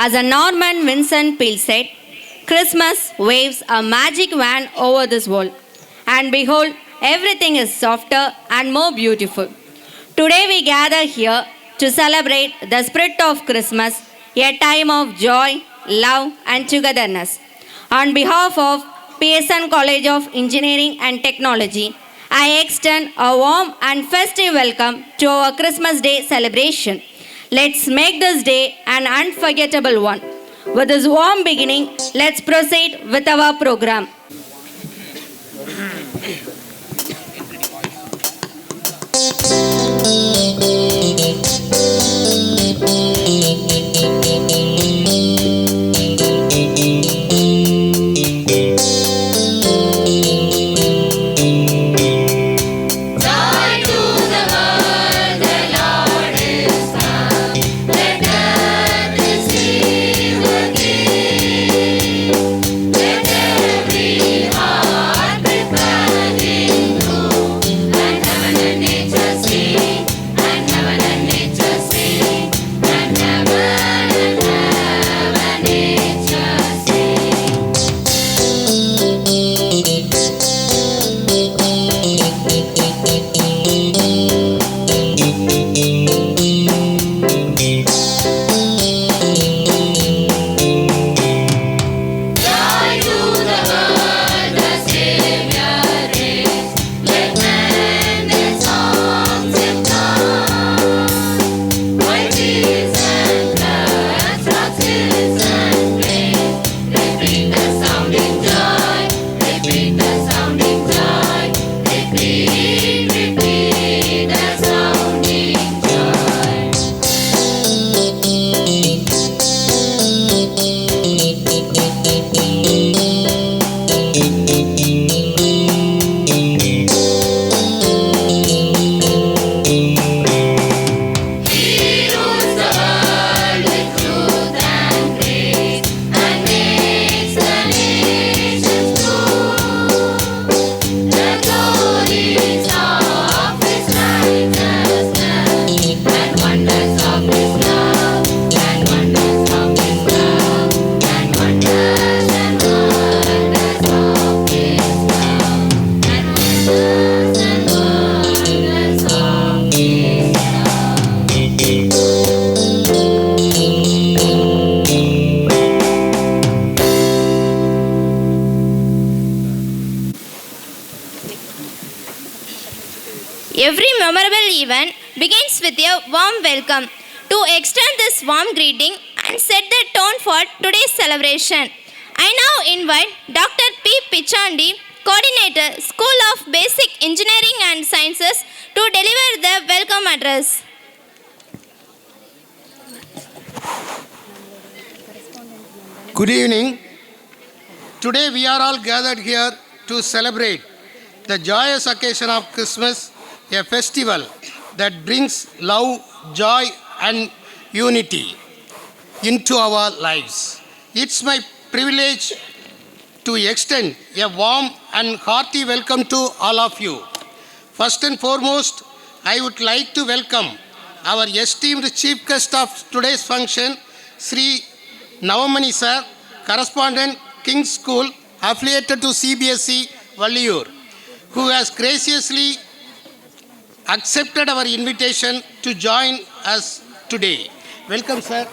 As a Norman Vincent Peale said, Christmas waves a magic wand over this world, and behold, everything is softer and more beautiful. Today we gather here to celebrate the spirit of Christmas, a time of joy, love, and togetherness. On behalf of PSN College of Engineering and Technology, I extend a warm and festive welcome to our Christmas Day celebration. Let's make this day an unforgettable one. With this warm beginning, let's proceed with our program. Every memorable event begins with a warm welcome. To extend this warm greeting and set the tone for today's celebration, I now invite Dr. P. Pichandi, Coordinator, School of Basic Engineering and Sciences, to deliver the welcome address. Good evening. Today we are all gathered here to celebrate the joyous occasion of Christmas, a festival that brings love, joy, and unity into our lives. It's my privilege to extend a warm and hearty welcome to all of you. First and foremost, I would like to welcome our esteemed chief guest of today's function, Sri Navamani Sir, correspondent, King's School, affiliated to CBSE, Valliyur, who has graciously accepted our invitation to join us today. Welcome, sir.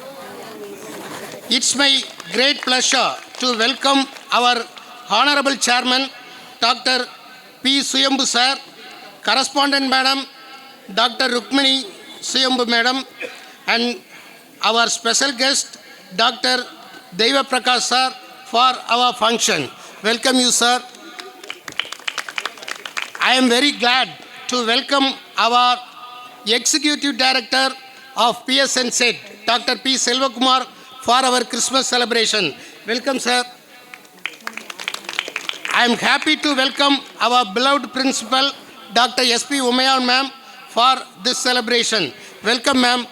It's my great pleasure to welcome our Honorable Chairman, Dr. P. Suyambu Sir, Correspondent Madam, Dr. Rukmini Suyambu Madam, and our special guest, Dr. Deva Prakash Sir, for our function. Welcome you, sir. I am very glad to welcome our Executive Director of PSN SET, Dr. P. Selvakumar, for our Christmas celebration. Welcome, sir. I am happy to welcome our beloved Principal, Dr. S.P. Umayan ma'am, for this celebration. Welcome, ma'am.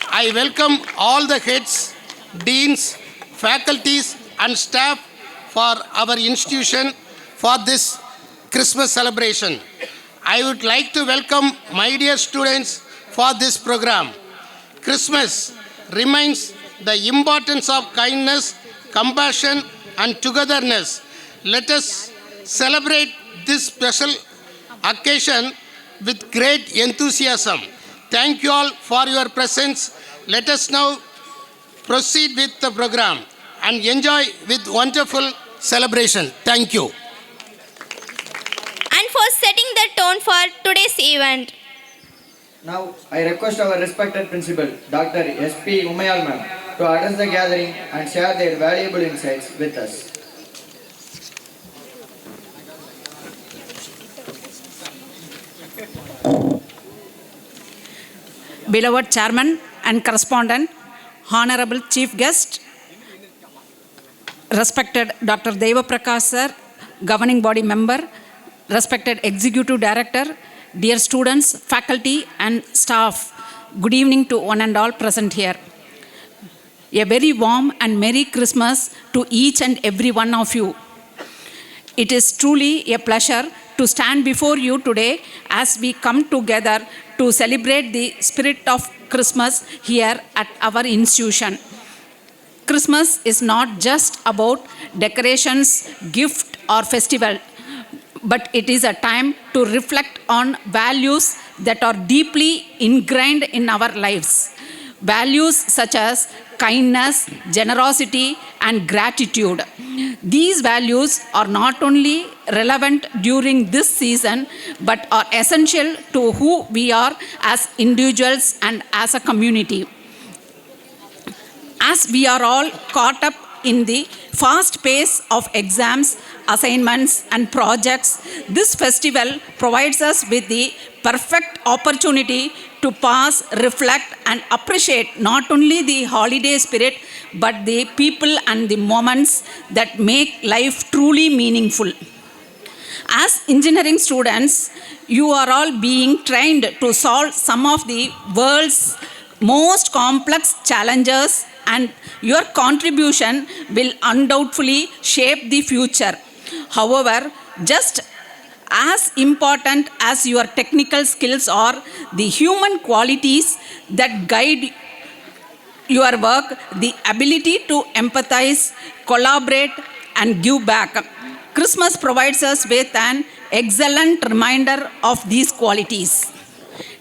I welcome all the heads, deans, faculties, and staff for our institution for this Christmas celebration. I would like to welcome my dear students for this program. Christmas remains the importance of kindness, compassion, and togetherness. Let us celebrate this special occasion with great enthusiasm. Thank you all for your presence. Let us now proceed with the program and enjoy with wonderful celebration. Thank you. And for setting the tone for today's event. Now, I request our respected principal, Dr. S.P. Umayal ma'am, to address the gathering and share their valuable insights with us. Beloved Chairman and Correspondent, Honorable Chief Guest, respected Dr. Deva Prakash Sir, Governing Body Member, respected Executive Director, dear students, faculty and staff, good evening to one and all present here. A very warm and Merry Christmas to each and every one of you. It is truly a pleasure to stand before you today as we come together to celebrate the spirit of Christmas here at our institution. Christmas is not just about decorations, gift or festival, but it is a time to reflect on values that are deeply ingrained in our lives. Values such as kindness, generosity, and gratitude. These values are not only relevant during this season, but are essential to who we are as individuals and as a community. As we are all caught up in the fast pace of exams, assignments, and projects, this festival provides us with the perfect opportunity to pause, reflect, and appreciate not only the holiday spirit, but the people and the moments that make life truly meaningful. As engineering students, you are all being trained to solve some of the world's most complex challenges, and your contribution will undoubtedly shape the future. However, just as important as your technical skills are the human qualities that guide your work, the ability to empathize, collaborate, and give back. Christmas provides us with an excellent reminder of these qualities.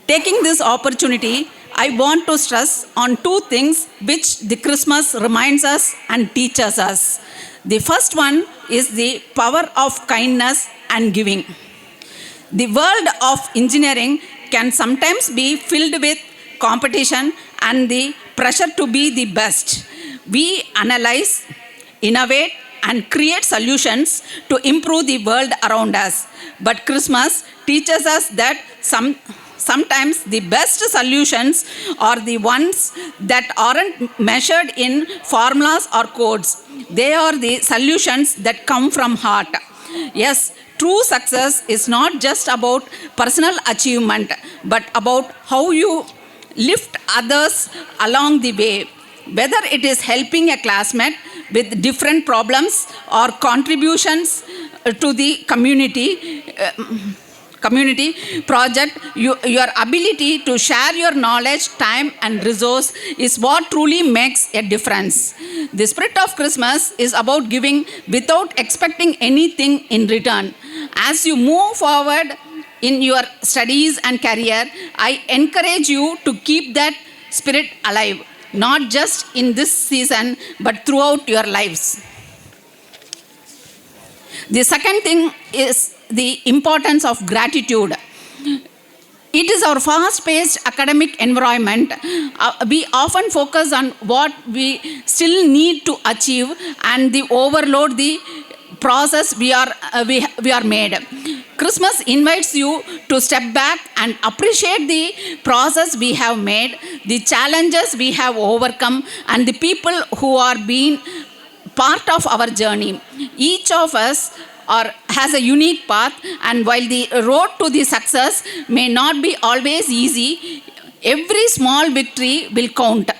Taking this opportunity, I want to stress on two things which the Christmas reminds us and teaches us. The first one is the power of kindness and giving. The world of engineering can sometimes be filled with competition and the pressure to be the best. We analyze, innovate, and create solutions to improve the world around us. But Christmas teaches us that sometimes the best solutions are the ones that aren't measured in formulas or codes. They are the solutions that come from heart. Yes, true success is not just about personal achievement, but about how you lift others along the way. Whether it is helping a classmate with different problems or contributions to the community project, your ability to share your knowledge, time, and resource is what truly makes a difference. The spirit of Christmas is about giving without expecting anything in return. As you move forward in your studies and career, I encourage you to keep that spirit alive, not just in this season, but throughout your lives. The second thing is the importance of gratitude. It is our fast-paced academic environment. We often focus on what we still need to achieve and overload the process we are made. Christmas invites you to step back and appreciate the process we have made, the challenges we have overcome, and the people who are being part of our journey. Each of us has a unique path, and while the road to the success may not be always easy, every small victory will count.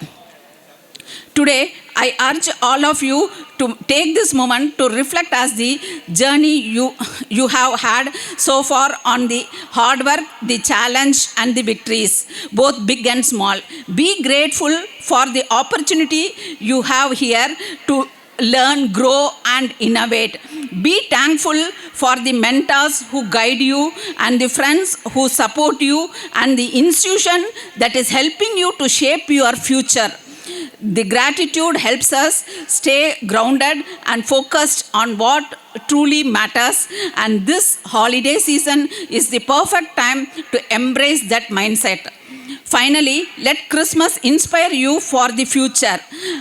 Today, I urge all of you to take this moment to reflect as the journey you have had so far on the hard work, the challenge and the victories, both big and small. Be grateful for the opportunity you have here to learn, grow and innovate. Be thankful for the mentors who guide you and the friends who support you and the institution that is helping you to shape your future. The gratitude helps us stay grounded and focused on what truly matters, and this holiday season is the perfect time to embrace that mindset. Finally, let Christmas inspire you for the future.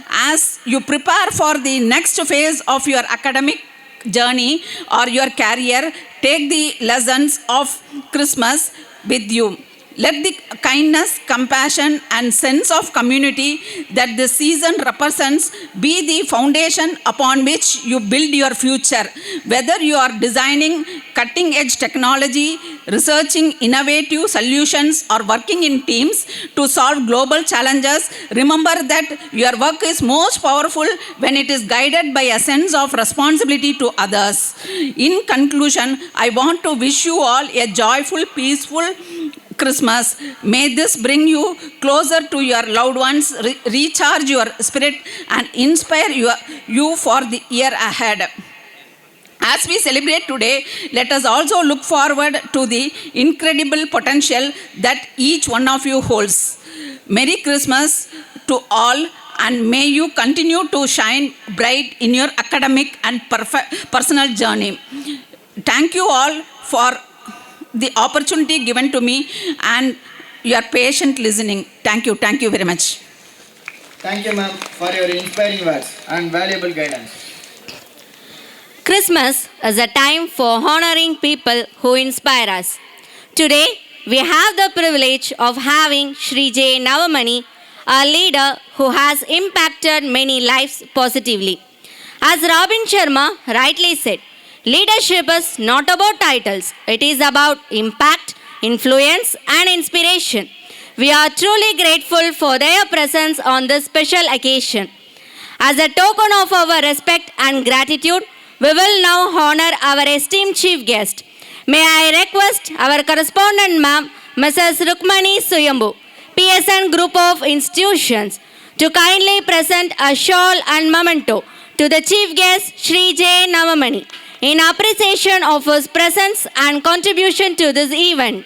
As you prepare for the next phase of your academic journey or your career, take the lessons of Christmas with you. Let the kindness, compassion and sense of community that this season represents be the foundation upon which you build your future. Whether you are designing cutting-edge technology, researching innovative solutions or working in teams to solve global challenges, remember that your work is most powerful when it is guided by a sense of responsibility to others. In conclusion, I want to wish you all a joyful, peaceful Christmas. May this bring you closer to your loved ones, recharge your spirit and inspire you for the year ahead. As we celebrate today, let us also look forward to the incredible potential that each one of you holds. Merry Christmas to all, and may you continue to shine bright in your academic and personal journey. Thank you all for the opportunity given to me and your patient listening. Thank you very much. Thank you, ma'am, for your inspiring words and valuable guidance. Christmas is a time for honoring people who inspire us. Today, we have the privilege of having Shri J. Navamani, a leader who has impacted many lives positively. As Robin Sharma rightly said, leadership is not about titles, it is about impact, influence and inspiration. We are truly grateful for their presence on this special occasion. As a token of our respect and gratitude, we will now honor our esteemed chief guest. May I request our correspondent ma'am, Mrs. Rukmani Suyambu, PSN Group of Institutions, to kindly present a shawl and memento to the chief guest Shri J. Navamani in appreciation of his presence and contribution to this event.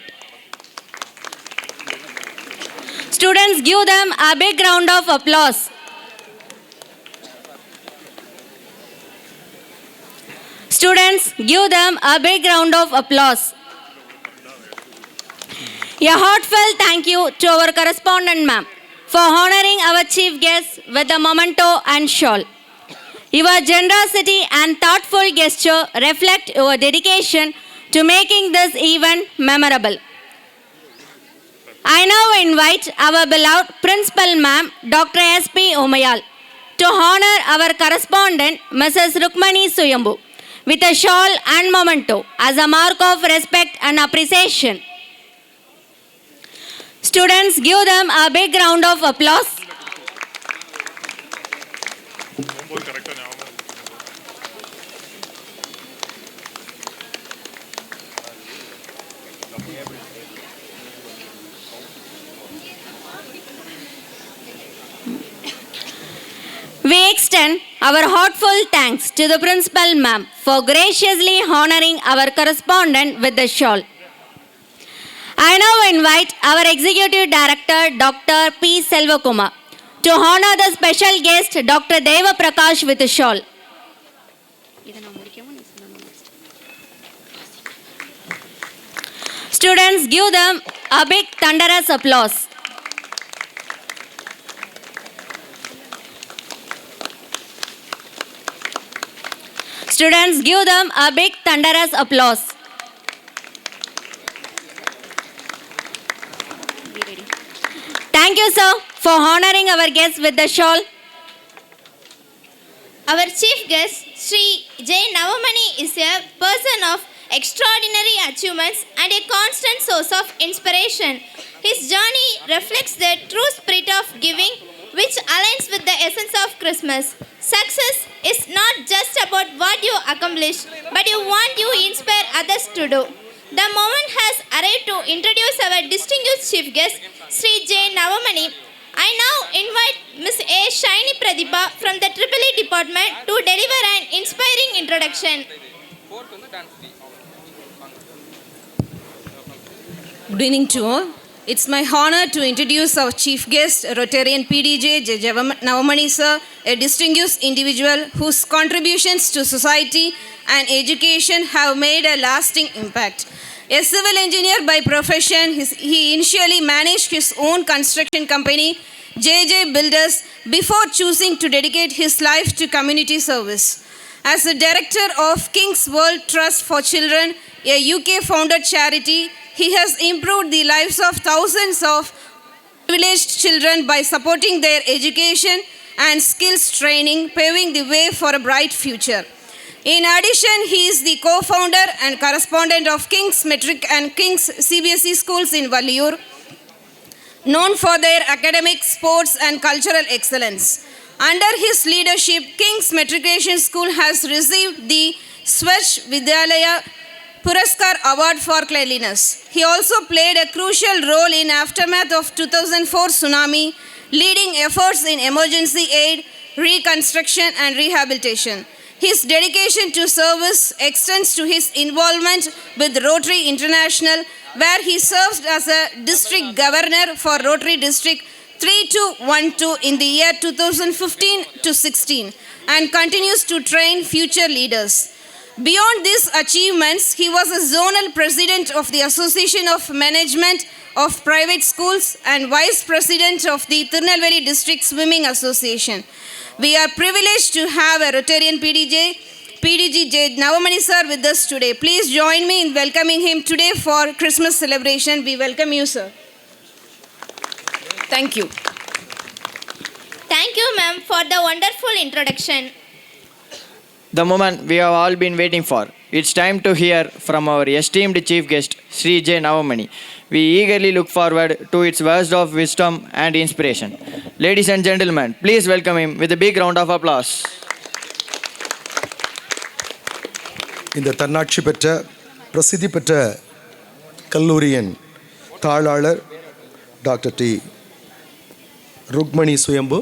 Students, give them a big round of applause. Students, give them a big round of applause. A heartfelt thank you to our correspondent ma'am for honoring our chief guest with the memento and shawl. Your generosity and thoughtful gesture reflect your dedication to making this event memorable. I now invite our beloved Principal Ma'am, Dr. S.P. Umayal, to honor our correspondent, Mrs. Rukmani Suyambu, with a shawl and memento as a mark of respect and appreciation. Students, give them a big round of applause. We extend our heartfelt thanks to the Principal Ma'am for graciously honoring our correspondent with the shawl. I now invite our Executive Director, Dr. P. Selvakumar, to honor the special guest, Dr. Deva Prakash, with a shawl. Students, give them a big thunderous applause. Students, give them a big thunderous applause. Thank you, sir, for honoring our guests with the shawl. Our chief guest, Sri J. Navamani, is a person of extraordinary achievements and a constant source of inspiration. His journey reflects the true spirit of giving, which aligns with the essence of Christmas. Success is not just about what you accomplish, but you want to inspire others to do. The moment has arrived to introduce our distinguished chief guest, Sri J. Navamani. I now invite Ms. A. Shiny Pradipha from the EEE department to deliver an inspiring introduction. Good evening to all. It's my honor to introduce our chief guest, Rotarian PDJ J. Navamani sir, a distinguished individual whose contributions to society and education have made a lasting impact. A civil engineer by profession, he initially managed his own construction company, JJ Builders, before choosing to dedicate his life to community service. As the director of King's World Trust for Children, a UK-founded charity, he has improved the lives of thousands of privileged children by supporting their education and skills training, paving the way for a bright future. In addition, he is the co-founder and correspondent of King's Metric and King's CBSE schools in Valliyur, known for their academic, sports and cultural excellence. Under his leadership, King's Matriculation School has received the Swachh Vidyalaya Puraskar Award for Cleanliness. He also played a crucial role in aftermath of 2004 tsunami, leading efforts in emergency aid, reconstruction and rehabilitation. His dedication to service extends to his involvement with Rotary International, where he served as a district governor for Rotary District 3212 in the year 2015 to 16 and continues to train future leaders. Beyond these achievements, he was a zonal president of the Association of Management of Private Schools and vice president of the Tirunelveli District Swimming Association. We are privileged to have a Rotarian PDG J. Navamani sir with us today. Please join me in welcoming him today for Christmas celebration. We welcome you, sir. Thank you. Thank you, ma'am, for the wonderful introduction. The moment we have all been waiting for. It's time to hear from our esteemed chief guest, Sri J. Navamani. We eagerly look forward to its words of wisdom and inspiration. Ladies and gentlemen, please welcome him with a big round of applause. இந்த தன்னாட்சி பெற்ற பிரசித்தி பெற்ற கல்லூரியின் தாளாளர் doctor D Rukmani சுயம்பு,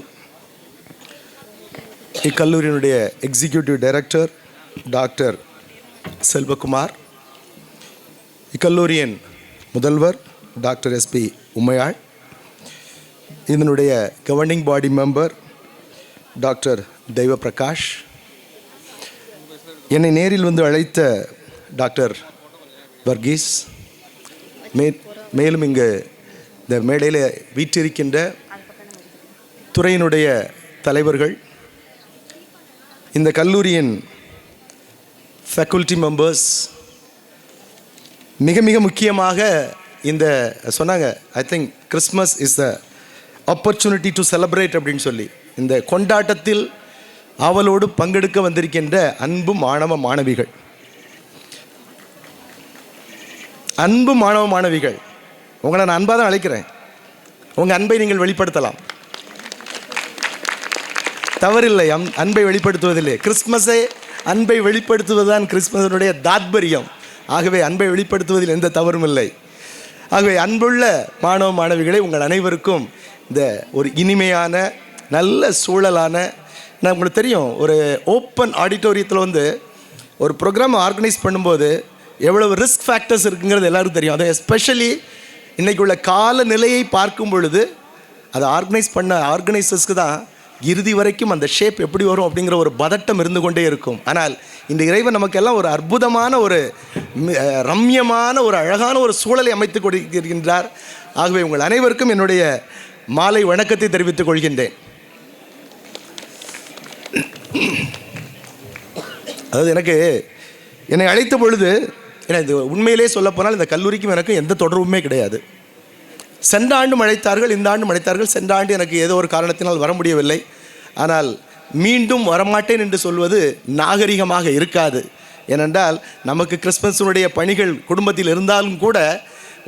இக்கல்லூரியினுடைய executive director doctor Selvakumar, இக்கல்லூரியின் முதல்வர் doctor SP Umaiyal, இதனுடைய கவர்னிங் பாடி மெம்பர் டாக்டர் தெய்வ பிரகாஷ், என்னை நேரில் வந்து அழைத்த டாக்டர் வர்கீஸ், மேலும் இங்கு இந்த மேடையில் வீற்றிருக்கின்ற துறையினுடைய தலைவர்கள், இந்த கல்லூரியின் ஃபேக்கல்டி மெம்பர்ஸ், மிக மிக முக்கியமாக இந்த சொன்னாங்க, I think Christmas is the opportunity to celebrate அப்படின்னு சொல்லி, இந்த கொண்டாட்டத்தில் ஆவலோடு பங்கெடுக்க வந்திருக்கின்ற அன்பு மாணவ மாணவிகள், உங்களை நான் அன்பாக தான் அழைக்கிறேன். உங்கள் அன்பை நீங்கள் வெளிப்படுத்தலாம், தவறில்லை. அன்பை வெளிப்படுத்துவதில்லை. கிறிஸ்மஸை அன்பை வெளிப்படுத்துவதுதான் கிறிஸ்மஸனுடைய தாத்பரியம். ஆகவே அன்பை வெளிப்படுத்துவதில் எந்த தவறும் இல்லை. ஆகவே அன்புள்ள மாணவ மாணவிகளை உங்கள் அனைவருக்கும் இந்த ஒரு இனிமையான நல்ல சூழலான, நான் உங்களுக்கு தெரியும், ஒரு ஓப்பன் ஆடிட்டோரியத்தில் வந்து ஒரு ப்ரோக்ராம் ஆர்கனைஸ் பண்ணும்போது எவ்வளவு ரிஸ்க் ஃபேக்டர்ஸ் இருக்குங்கிறது எல்லாருக்கும் தெரியும். அது எஸ்பெஷலி இன்றைக்கு உள்ள காலநிலையை பார்க்கும் பொழுது அதை ஆர்கனைஸ் பண்ண ஆர்கனைசர்ஸ்க்கு தான் இறுதி வரைக்கும் அந்த ஷேப் எப்படி வரும் அப்படிங்கிற ஒரு பதட்டம் இருந்து கொண்டே இருக்கும். ஆனால் இந்த இறைவன் நமக்கெல்லாம் ஒரு அற்புதமான, ஒரு ரம்யமான, ஒரு அழகான ஒரு சூழலை அமைத்து கொடுக்கின்றார். ஆகவே உங்கள் அனைவருக்கும் என்னுடைய மாலை வணக்கத்தை தெரிவித்துக் கொள்கின்றேன். அதாவது என்னை அழைத்த பொழுது, இது உண்மையிலே சொல்லப்போனால் இந்த கல்லூரிக்கும் எனக்கு எந்த தொடர்புமே கிடையாது. சென்ற ஆண்டும் அழைத்தார்கள், இந்த ஆண்டும் அழைத்தார்கள். சென்ற ஆண்டு எனக்கு ஏதோ ஒரு காரணத்தினால் வர முடியவில்லை. ஆனால் மீண்டும் வரமாட்டேன் என்று சொல்வது நாகரிகமாக இருக்காது. ஏனென்றால் நமக்கு கிறிஸ்மஸினுடைய பணிகள் குடும்பத்தில் இருந்தாலும் கூட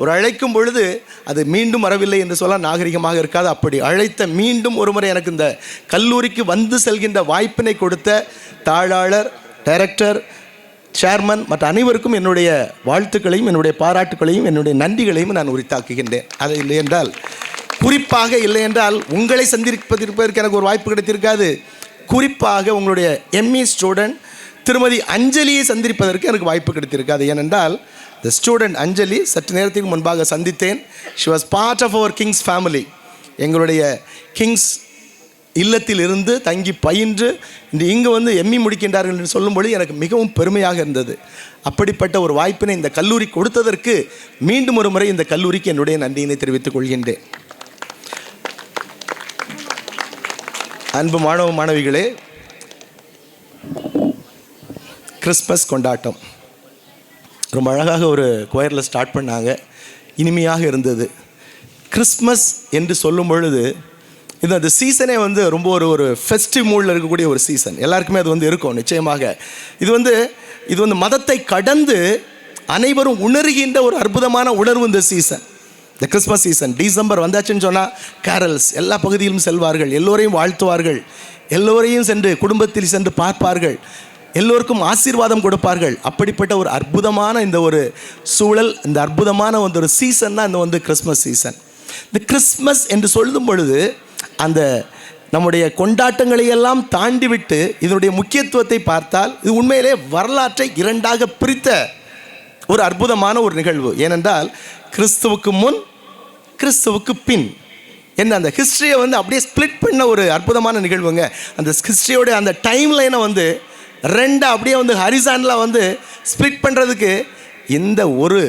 ஒரு அழைக்கும் பொழுது அது மீண்டும் வரவில்லை என்று சொல்ல நாகரிகமாக இருக்காது. அப்படி அழைத்த மீண்டும் ஒரு முறை எனக்கு இந்த கல்லூரிக்கு வந்து செல்கின்ற வாய்ப்பினை கொடுத்த தாளாளர், டைரக்டர், சேர்மன் மற்ற அனைவருக்கும் என்னுடைய வாழ்த்துக்களையும் என்னுடைய பாராட்டுக்களையும் என்னுடைய நன்றிகளையும் நான் உரித்தாக்குகின்றேன். அது இல்லை என்றால், குறிப்பாக இல்லை என்றால் உங்களை சந்திப்பதற்கு எனக்கு ஒரு வாய்ப்பு கிடைத்திருக்காது. குறிப்பாக உங்களுடைய எம்இ ஸ்டூடெண்ட் திருமதி அஞ்சலியை சந்திப்பதற்கு எனக்கு வாய்ப்பு கிடைத்திருக்காது. ஏனென்றால் த ஸ்டூடெண்ட் அஞ்சலி சற்று நேரத்துக்கு முன்பாக சந்தித்தேன். She was part of our kings family. எங்களுடைய கிங்ஸ் இல்லத்தில் இருந்து தங்கி பயின்று இங்கே வந்து எம்இ முடிக்கின்றார்கள் என்று சொல்லும்பொழுது எனக்கு மிகவும் பெருமையாக இருந்தது. அப்படிப்பட்ட ஒரு வாய்ப்பினை இந்த கல்லூரி கொடுத்ததற்கு மீண்டும் ஒரு முறை இந்த கல்லூரிக்கு என்னுடைய நன்றியினை தெரிவித்துக் கொள்கின்றேன். அன்பு மாணவ மாணவிகளே, கிறிஸ்மஸ் கொண்டாட்டம் ரொம்ப அழகாக ஒரு கொயரில் ஸ்டார்ட் பண்ணாங்க. இனிமையாக இருந்தது. கிறிஸ்மஸ் என்று சொல்லும் பொழுது அந்த சீசனே வந்து ரொம்ப ஒரு ஃபெஸ்டிவ் மூடில் இருக்கக்கூடிய ஒரு சீசன். எல்லாருக்குமே அது வந்து இருக்கும் நிச்சயமாக. இது வந்து மதத்தை கடந்து அனைவரும் உணர்கின்ற ஒரு அற்புதமான உணர்வு இந்த சீசன், இந்த கிறிஸ்மஸ் சீசன். டிசம்பர் வந்தாச்சுன்னு சொன்னால் கேரல்ஸ் எல்லா பகுதியிலும் செல்வார்கள், எல்லோரையும் வாழ்த்துவார்கள், எல்லோரையும் சென்று குடும்பத்தில் சென்று பார்ப்பார்கள், எல்லோருக்கும் ஆசீர்வாதம் கொடுப்பார்கள். அப்படிப்பட்ட ஒரு அற்புதமான இந்த ஒரு சூழல், இந்த அற்புதமான ஒரு சீசன் தான் இந்த வந்து கிறிஸ்மஸ் சீசன். இந்த கிறிஸ்மஸ் என்று சொல்லும் பொழுது அந்த நம்முடைய கொண்டாட்டங்களை எல்லாம் தாண்டிவிட்டு இதனுடைய முக்கியத்துவத்தை பார்த்தால் இது உண்மையிலே வரலாற்றை இரண்டாக பிரித்த ஒரு அற்புதமான ஒரு நிகழ்வு. ஏனென்றால் கிறிஸ்துவுக்கு முன், கிறிஸ்துவுக்கு பின் என்ன அந்த ஹிஸ்ட்ரியை வந்து அப்படியே ஸ்பிளிட் பண்ண ஒரு அற்புதமான நிகழ்வுங்க. அந்த ஹிஸ்ட்ரியோட அந்த டைம் லைனை வந்து ரெண்டாக அப்படியே வந்து ஹரிசானில் வந்து ஸ்பிளிட் பண்ணுறதுக்கு இந்த ஒரு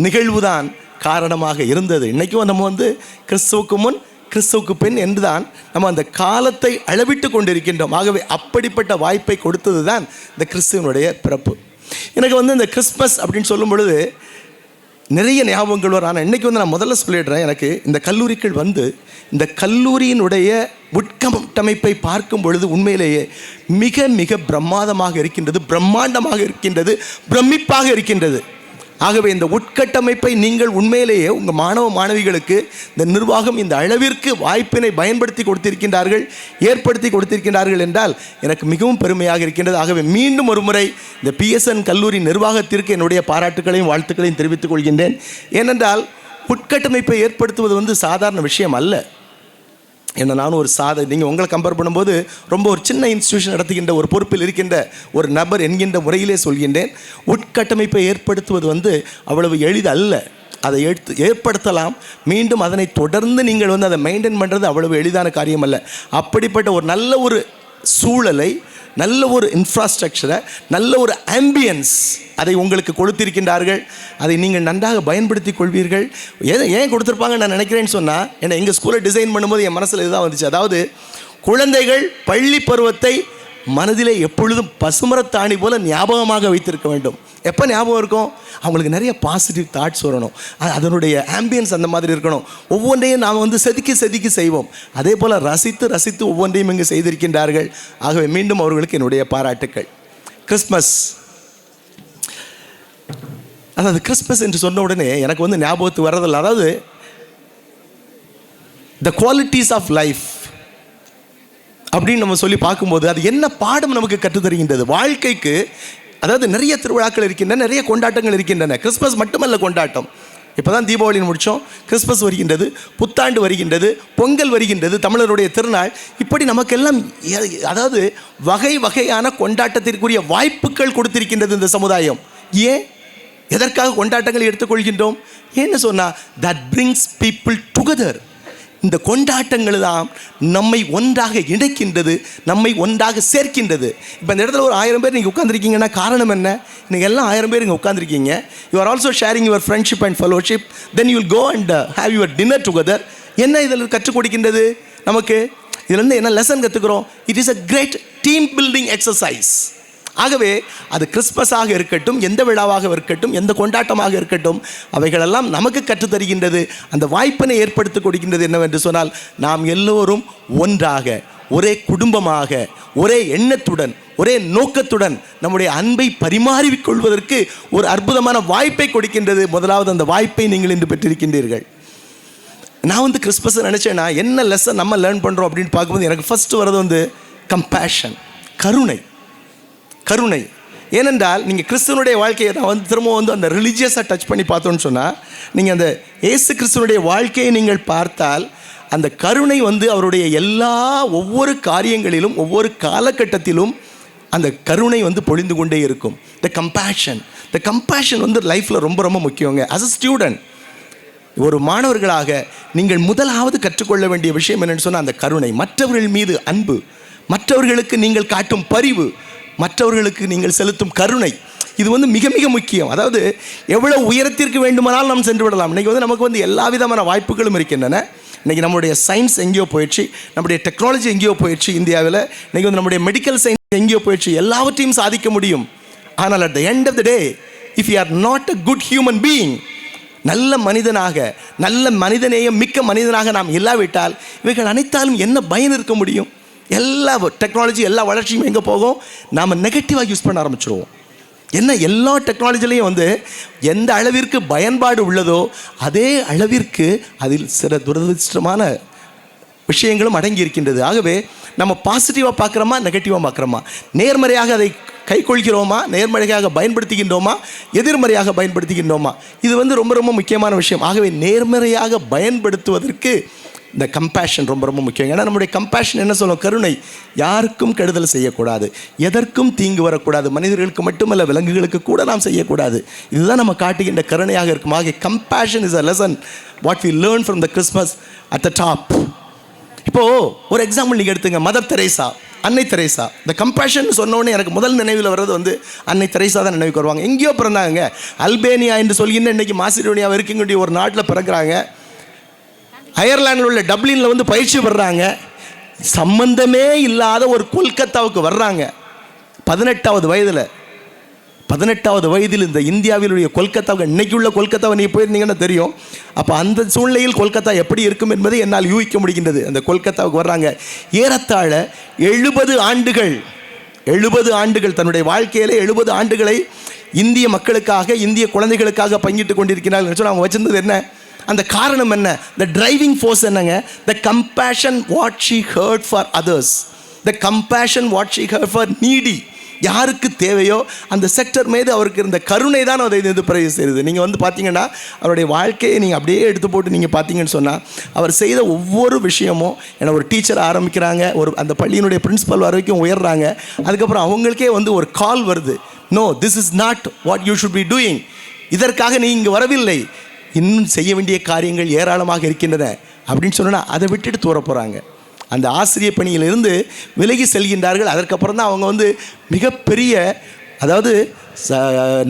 நிகழ்வு தான் காரணமாக இருந்தது. இன்றைக்கும் நம்ம வந்து கிறிஸ்துவுக்கு முன், கிறிஸ்துவுக்கு பின் என்று தான் நம்ம அந்த காலத்தை அளவிட்டு கொண்டிருக்கின்றோம். ஆகவே அப்படிப்பட்ட வாய்ப்பை கொடுத்தது தான் இந்த கிறிஸ்துவனுடைய பிறப்பு. எனக்கு வந்து இந்த கிறிஸ்மஸ் அப்படின்னு சொல்லும் பொழுது நிறைய ஞாபகங்கள் வரும். ஆனால் இன்றைக்கி வந்து நான் முதல்ல சொல்லிடுறேன், எனக்கு இந்த கல்லூரிகள் வந்து இந்த கல்லூரியினுடைய உட்கட்டமைப்பை பார்க்கும் பொழுது உண்மையிலேயே மிக மிக பிரமாதமாக இருக்கின்றது, பிரம்மாண்டமாக இருக்கின்றது, பிரமிப்பாக இருக்கின்றது. ஆகவே இந்த உட்கட்டமைப்பை நீங்கள் உண்மையிலேயே உங்கள் மாணவ மாணவிகளுக்கு இந்த நிர்வாகம் இந்த அளவிற்கு வாய்ப்பினை பயன்படுத்தி கொடுத்திருக்கின்றார்கள், ஏற்படுத்தி கொடுத்திருக்கின்றார்கள் என்றால் எனக்கு மிகவும் பெருமையாக இருக்கின்றது. ஆகவே மீண்டும் ஒரு முறை இந்த பிஎஸ்என் கல்லூரி நிர்வாகத்திற்கு என்னுடைய பாராட்டுக்களையும் வாழ்த்துக்களையும் தெரிவித்துக் கொள்கின்றேன். ஏனென்றால் உட்கட்டமைப்பை ஏற்படுத்துவது வந்து சாதாரண விஷயம் அல்ல. ஏன்னா நானும் ஒரு நீங்கள் உங்களை கம்பேர் பண்ணும்போது ரொம்ப ஒரு சின்ன இன்ஸ்டியூஷன் நடத்துகின்ற ஒரு பொறுப்பில் இருக்கின்ற ஒரு நபர் என்கின்ற முறையிலே சொல்கின்றேன். உட்கட்டமைப்பை ஏற்படுத்துவது வந்து அவ்வளவு எளிது அல்ல. அதை ஏற்படுத்தலாம், மீண்டும் அதனை தொடர்ந்து நீங்கள் வந்து அதை மெயின்டைன் பண்ணுறது அவ்வளவு எளிதான காரியம் அல்ல. அப்படிப்பட்ட ஒரு நல்ல ஒரு சூழலை, நல்ல ஒரு இன்ஃப்ராஸ்ட்ரக்சரை, நல்ல ஒரு ஆம்பியன்ஸ் அதை உங்களுக்கு கொடுத்திருக்கின்றார்கள். அதை நீங்கள் நன்றாக பயன்படுத்தி கொள்வீர்கள். ஏன் கொடுத்துருப்பாங்க நான் நினைக்கிறேன்னு சொன்னால், ஏன்னா எங்கள் ஸ்கூலை டிசைன் பண்ணும்போது என் மனசில் இதுதான் வந்துச்சு. அதாவது குழந்தைகள் பள்ளி பருவத்தை மனதிலே எப்பொழுதும் பசுமரத்தாணி போல ஞாபகமாக வைத்திருக்க வேண்டும். எப்போ ஞாபகம் இருக்கும்? அவங்களுக்கு நிறைய பாசிட்டிவ் தாட்ஸ் வரணும், அதனுடைய ஆம்பியன்ஸ் அந்த மாதிரி இருக்கணும். ஒவ்வொன்றையும் நாம் வந்து செதுக்கி செய்வோம். அதே போல் ரசித்து ஒவ்வொன்றையும் இங்கு செய்திருக்கின்றார்கள். ஆகவே மீண்டும் அவர்களுக்கு என்னுடைய பாராட்டுக்கள். கிறிஸ்மஸ், அதாவது கிறிஸ்மஸ் என்று சொன்ன உடனே எனக்கு வந்து ஞாபகத்துக்கு வர்றதில்லை. அதாவது த குவாலிட்டிஸ் ஆஃப் லைஃப் அப்படின்னு நம்ம சொல்லி பார்க்கும்போது அது என்ன பாடம் நமக்கு கற்றுத்தருகின்றது வாழ்க்கைக்கு. அதாவது நிறைய திருவிழாக்கள் இருக்கின்றன, நிறைய கொண்டாட்டங்கள் இருக்கின்றன. கிறிஸ்மஸ் மட்டுமல்ல கொண்டாட்டம். இப்போ தான் தீபாவளி முடித்தோம், கிறிஸ்மஸ் வருகின்றது, புத்தாண்டு வருகின்றது, பொங்கல் வருகின்றது, தமிழருடைய திருநாள். இப்படி நமக்கெல்லாம் அதாவது வகை வகையான கொண்டாட்டத்திற்குரிய வாய்ப்புகள் கொடுத்திருக்கின்றது இந்த சமுதாயம். ஏன், எதற்காக கொண்டாட்டங்களை எடுத்துக்கொள்கின்றோம்? ஏன்னு சொன்னால் தட் பிரிங்ஸ் பீப்புள் டுகெதர். இந்த கொண்டாட்டங்கள் தான் நம்மை ஒன்றாக இணைக்கின்றது, நம்மை ஒன்றாக சேர்க்கின்றது. இப்போ இந்த இடத்துல ஒரு 1000 பேர் நீங்கள் உட்காந்துருக்கீங்கன்னா காரணம் என்ன? நீங்கள் எல்லாம் 1000 பேர் இங்கே உட்காந்துருக்கீங்க. You are also sharing your friendship and fellowship. Then you will go and have your dinner together. என்ன இதில் கற்றுக் கொடுக்கின்றது நமக்கு? இதுலேருந்து என்ன லெசன் கற்றுக்கிறோம்? It is a great team building exercise. ஆகவே அது கிறிஸ்மஸாக இருக்கட்டும், எந்த விழாவாக இருக்கட்டும், எந்த கொண்டாட்டமாக இருக்கட்டும், அவைகளெல்லாம் நமக்கு கற்றுத்தருகின்றது, அந்த வாய்ப்பினை ஏற்படுத்தி கொடுக்கின்றது. என்னவென்று சொன்னால் நாம் எல்லோரும் ஒன்றாக, ஒரே குடும்பமாக, ஒரே எண்ணத்துடன், ஒரே நோக்கத்துடன் நம்முடைய அன்பை பரிமாறிக்கொள்வதற்கு ஒரு அற்புதமான வாய்ப்பை கொடுக்கின்றது. முதலாவது அந்த வாய்ப்பை நீங்கள் இன்று பெற்றிருக்கின்றீர்கள். நான் வந்து கிறிஸ்மஸ் நினச்சேன்னா என்ன லெசன் நம்ம லேர்ன் பண்ணுறோம் அப்படின்னு பார்க்கும்போது எனக்கு ஃபஸ்ட்டு வர்றது வந்து கம்பேஷன், கருணை. ஏனென்றால் நீங்கள் கிறிஸ்துவனுடைய வாழ்க்கையை நான் வந்து திரும்ப வந்து அந்த ரிலீஜியஸாக டச் பண்ணி பார்த்தோன்னு சொன்னால், நீங்கள் அந்த இயேசு கிறிஸ்துவனுடைய வாழ்க்கையை நீங்கள் பார்த்தால் அந்த கருணை வந்து அவருடைய ஒவ்வொரு காரியங்களிலும் ஒவ்வொரு காலகட்டத்திலும் அந்த கருணை வந்து பொழிந்து கொண்டே இருக்கும். த கம்பேஷன் வந்து லைஃப்பில் ரொம்ப ரொம்ப முக்கியங்க. அஸ் அ ஸ்டூடெண்ட், ஒரு மாணவர்களாக நீங்கள் முதலாவது கற்றுக்கொள்ள வேண்டிய விஷயம் என்னென்னு சொன்னால் அந்த கருணை, மற்றவர்கள் மீது அன்பு, மற்றவர்களுக்கு நீங்கள் காட்டும் பரிவு, மற்றவர்களுக்கு நீங்கள் செலுத்தும் கருணை. இது வந்து மிக மிக முக்கியம். அதாவது எவ்வளோ உயரத்திற்கு வேண்டுமானாலும் நாம் சென்று விடலாம். இன்றைக்கி வந்து நமக்கு வந்து எல்லா விதமான வாய்ப்புகளும் இருக்கின்றன. இன்றைக்கி நம்முடைய சயின்ஸ் எங்கேயோ போயிடுச்சு, நம்முடைய டெக்னாலஜி எங்கேயோ போயிடுச்சு இந்தியாவில். இன்றைக்கி வந்து நம்முடைய மெடிக்கல் சயின்ஸ் எங்கேயோ போயிடுச்சு. எல்லாவற்றையும் சாதிக்க முடியும். ஆனால் at the end of the day, if you are not a good human being, நல்ல மனிதனாக, நல்ல மனிதநேயம் மிக்க மனிதனாக நாம் இல்லாவிட்டால் இவைகள் அனைத்தாலும் என்ன பயன் இருக்க முடியும்? எல்லா டெக்னாலஜி, எல்லா வளர்ச்சியும் எங்கே போகும்? நாம் நெகட்டிவாக யூஸ் பண்ண ஆரம்பிச்சிடுவோம். என்ன, எல்லா டெக்னாலஜிலையும் வந்து எந்த அளவிற்கு பயன்பாடு உள்ளதோ அதே அளவிற்கு அதில் சில துரதிருஷ்டமான விஷயங்களும் அடங்கி இருக்கின்றது. ஆகவே நம்ம பாசிட்டிவாக பார்க்குறோமா, நெகட்டிவாக பார்க்குறோமா, நேர்மறையாக அதை கைக்கொள்கிறோமா, நேர்மறையாக பயன்படுத்துகின்றோமா, எதிர்மறையாக பயன்படுத்துகின்றோமா, இது வந்து ரொம்ப ரொம்ப முக்கியமான விஷயம். ஆகவே நேர்மறையாக பயன்படுத்துவதற்கு இந்த கம்பேஷன் ரொம்ப ரொம்ப முக்கியம். ஏன்னா நம்முடைய கம்பேஷன் என்ன சொல்லும்? கருணை. யாருக்கும் கெடுதல் செய்யக்கூடாது, எதற்கும் தீங்கு வரக்கூடாது, மனிதர்களுக்கு மட்டுமல்ல விலங்குகளுக்கு கூட நாம் செய்யக்கூடாது. இதுதான் நம்ம காட்டுகின்ற கருணையாக இருக்கும். ஆகிய compassion is a lesson what we learn from the Christmas at the top. இப்போது ஒரு எக்ஸாம்பிள் நீங்கள் எடுத்துங்க, மதர் தெரேசா, அன்னை தெரேசா. இந்த கம்பேஷன் சொன்னோடனே எனக்கு முதல் நினைவில் வர்றது வந்து அன்னை தெரேசா தான் நினைவுக்கு வருவாங்க. எங்கேயோ பிறந்தாங்க, அல்பேனியா என்று சொல்கின்ற இன்றைக்கி மாசிடோனியா இருக்கக்கூடிய ஒரு நாட்டில் பிறக்கிறாங்க. அயர்லாண்டில் உள்ள டப்ளினில் வந்து பயிற்சி பெறுறாங்க. சம்பந்தமே இல்லாத ஒரு கொல்கத்தாவுக்கு வர்றாங்க 18வது வயதில். இந்த இந்தியாவிலுடைய கொல்கத்தாவுக்கு, இன்னைக்கு உள்ள கொல்கத்தாவை நீங்கள் போயிருந்தீங்கன்னா தெரியும். அப்போ அந்த சூழ்நிலையில் கொல்கத்தா எப்படி இருக்கும் என்பதை என்னால் யூகிக்க முடிகின்றது. அந்த கொல்கத்தாவுக்கு வர்றாங்க. ஏறத்தாழ 70 ஆண்டுகள் தன்னுடைய வாழ்க்கையில் 70 ஆண்டுகளை இந்திய மக்களுக்காக, இந்திய குழந்தைகளுக்காக பங்கிட்டு கொண்டிருக்கிறார்கள் சொல்லி அவங்க வச்சிருந்தது என்ன? அந்த காரணம் என்ன? த டிரைவிங் ஃபோர்ஸ் என்னங்க? The compassion what she had for others, the compassion what she had for needy. யாருக்கு தேவையோ அந்த செக்டர் மீது அவருக்கு இருந்த கருணை தான் அதை இது பிறகு செய்யுது. நீங்கள் வந்து பார்த்தீங்கன்னா அவருடைய வாழ்க்கையை நீங்கள் அப்படியே எடுத்து போட்டு நீங்கள் பார்த்தீங்கன்னு சொன்னால் அவர் செய்த ஒவ்வொரு விஷயமும், ஏன்னா ஒரு டீச்சர் ஆரம்பிக்கிறாங்க, அந்த பள்ளியினுடைய பிரின்சிபல் வரைக்கும் உயர்றாங்க. அதுக்கப்புறம் அவங்களுக்கே வந்து ஒரு கால் வருது, no this is not what you should be doing, இதற்காக நீ இங்கே வரவில்லை, இன்னும் செய்ய வேண்டிய காரியங்கள் ஏராளமாக இருக்கின்றன அப்படின்னு சொன்னால் அதை விட்டுட்டு தூர போகிறாங்க. அந்த ஆசிரிய பணியிலிருந்து விலகி செல்கின்றார்கள். அதற்கப்புறம் தான் அவங்க வந்து மிகப்பெரிய, அதாவது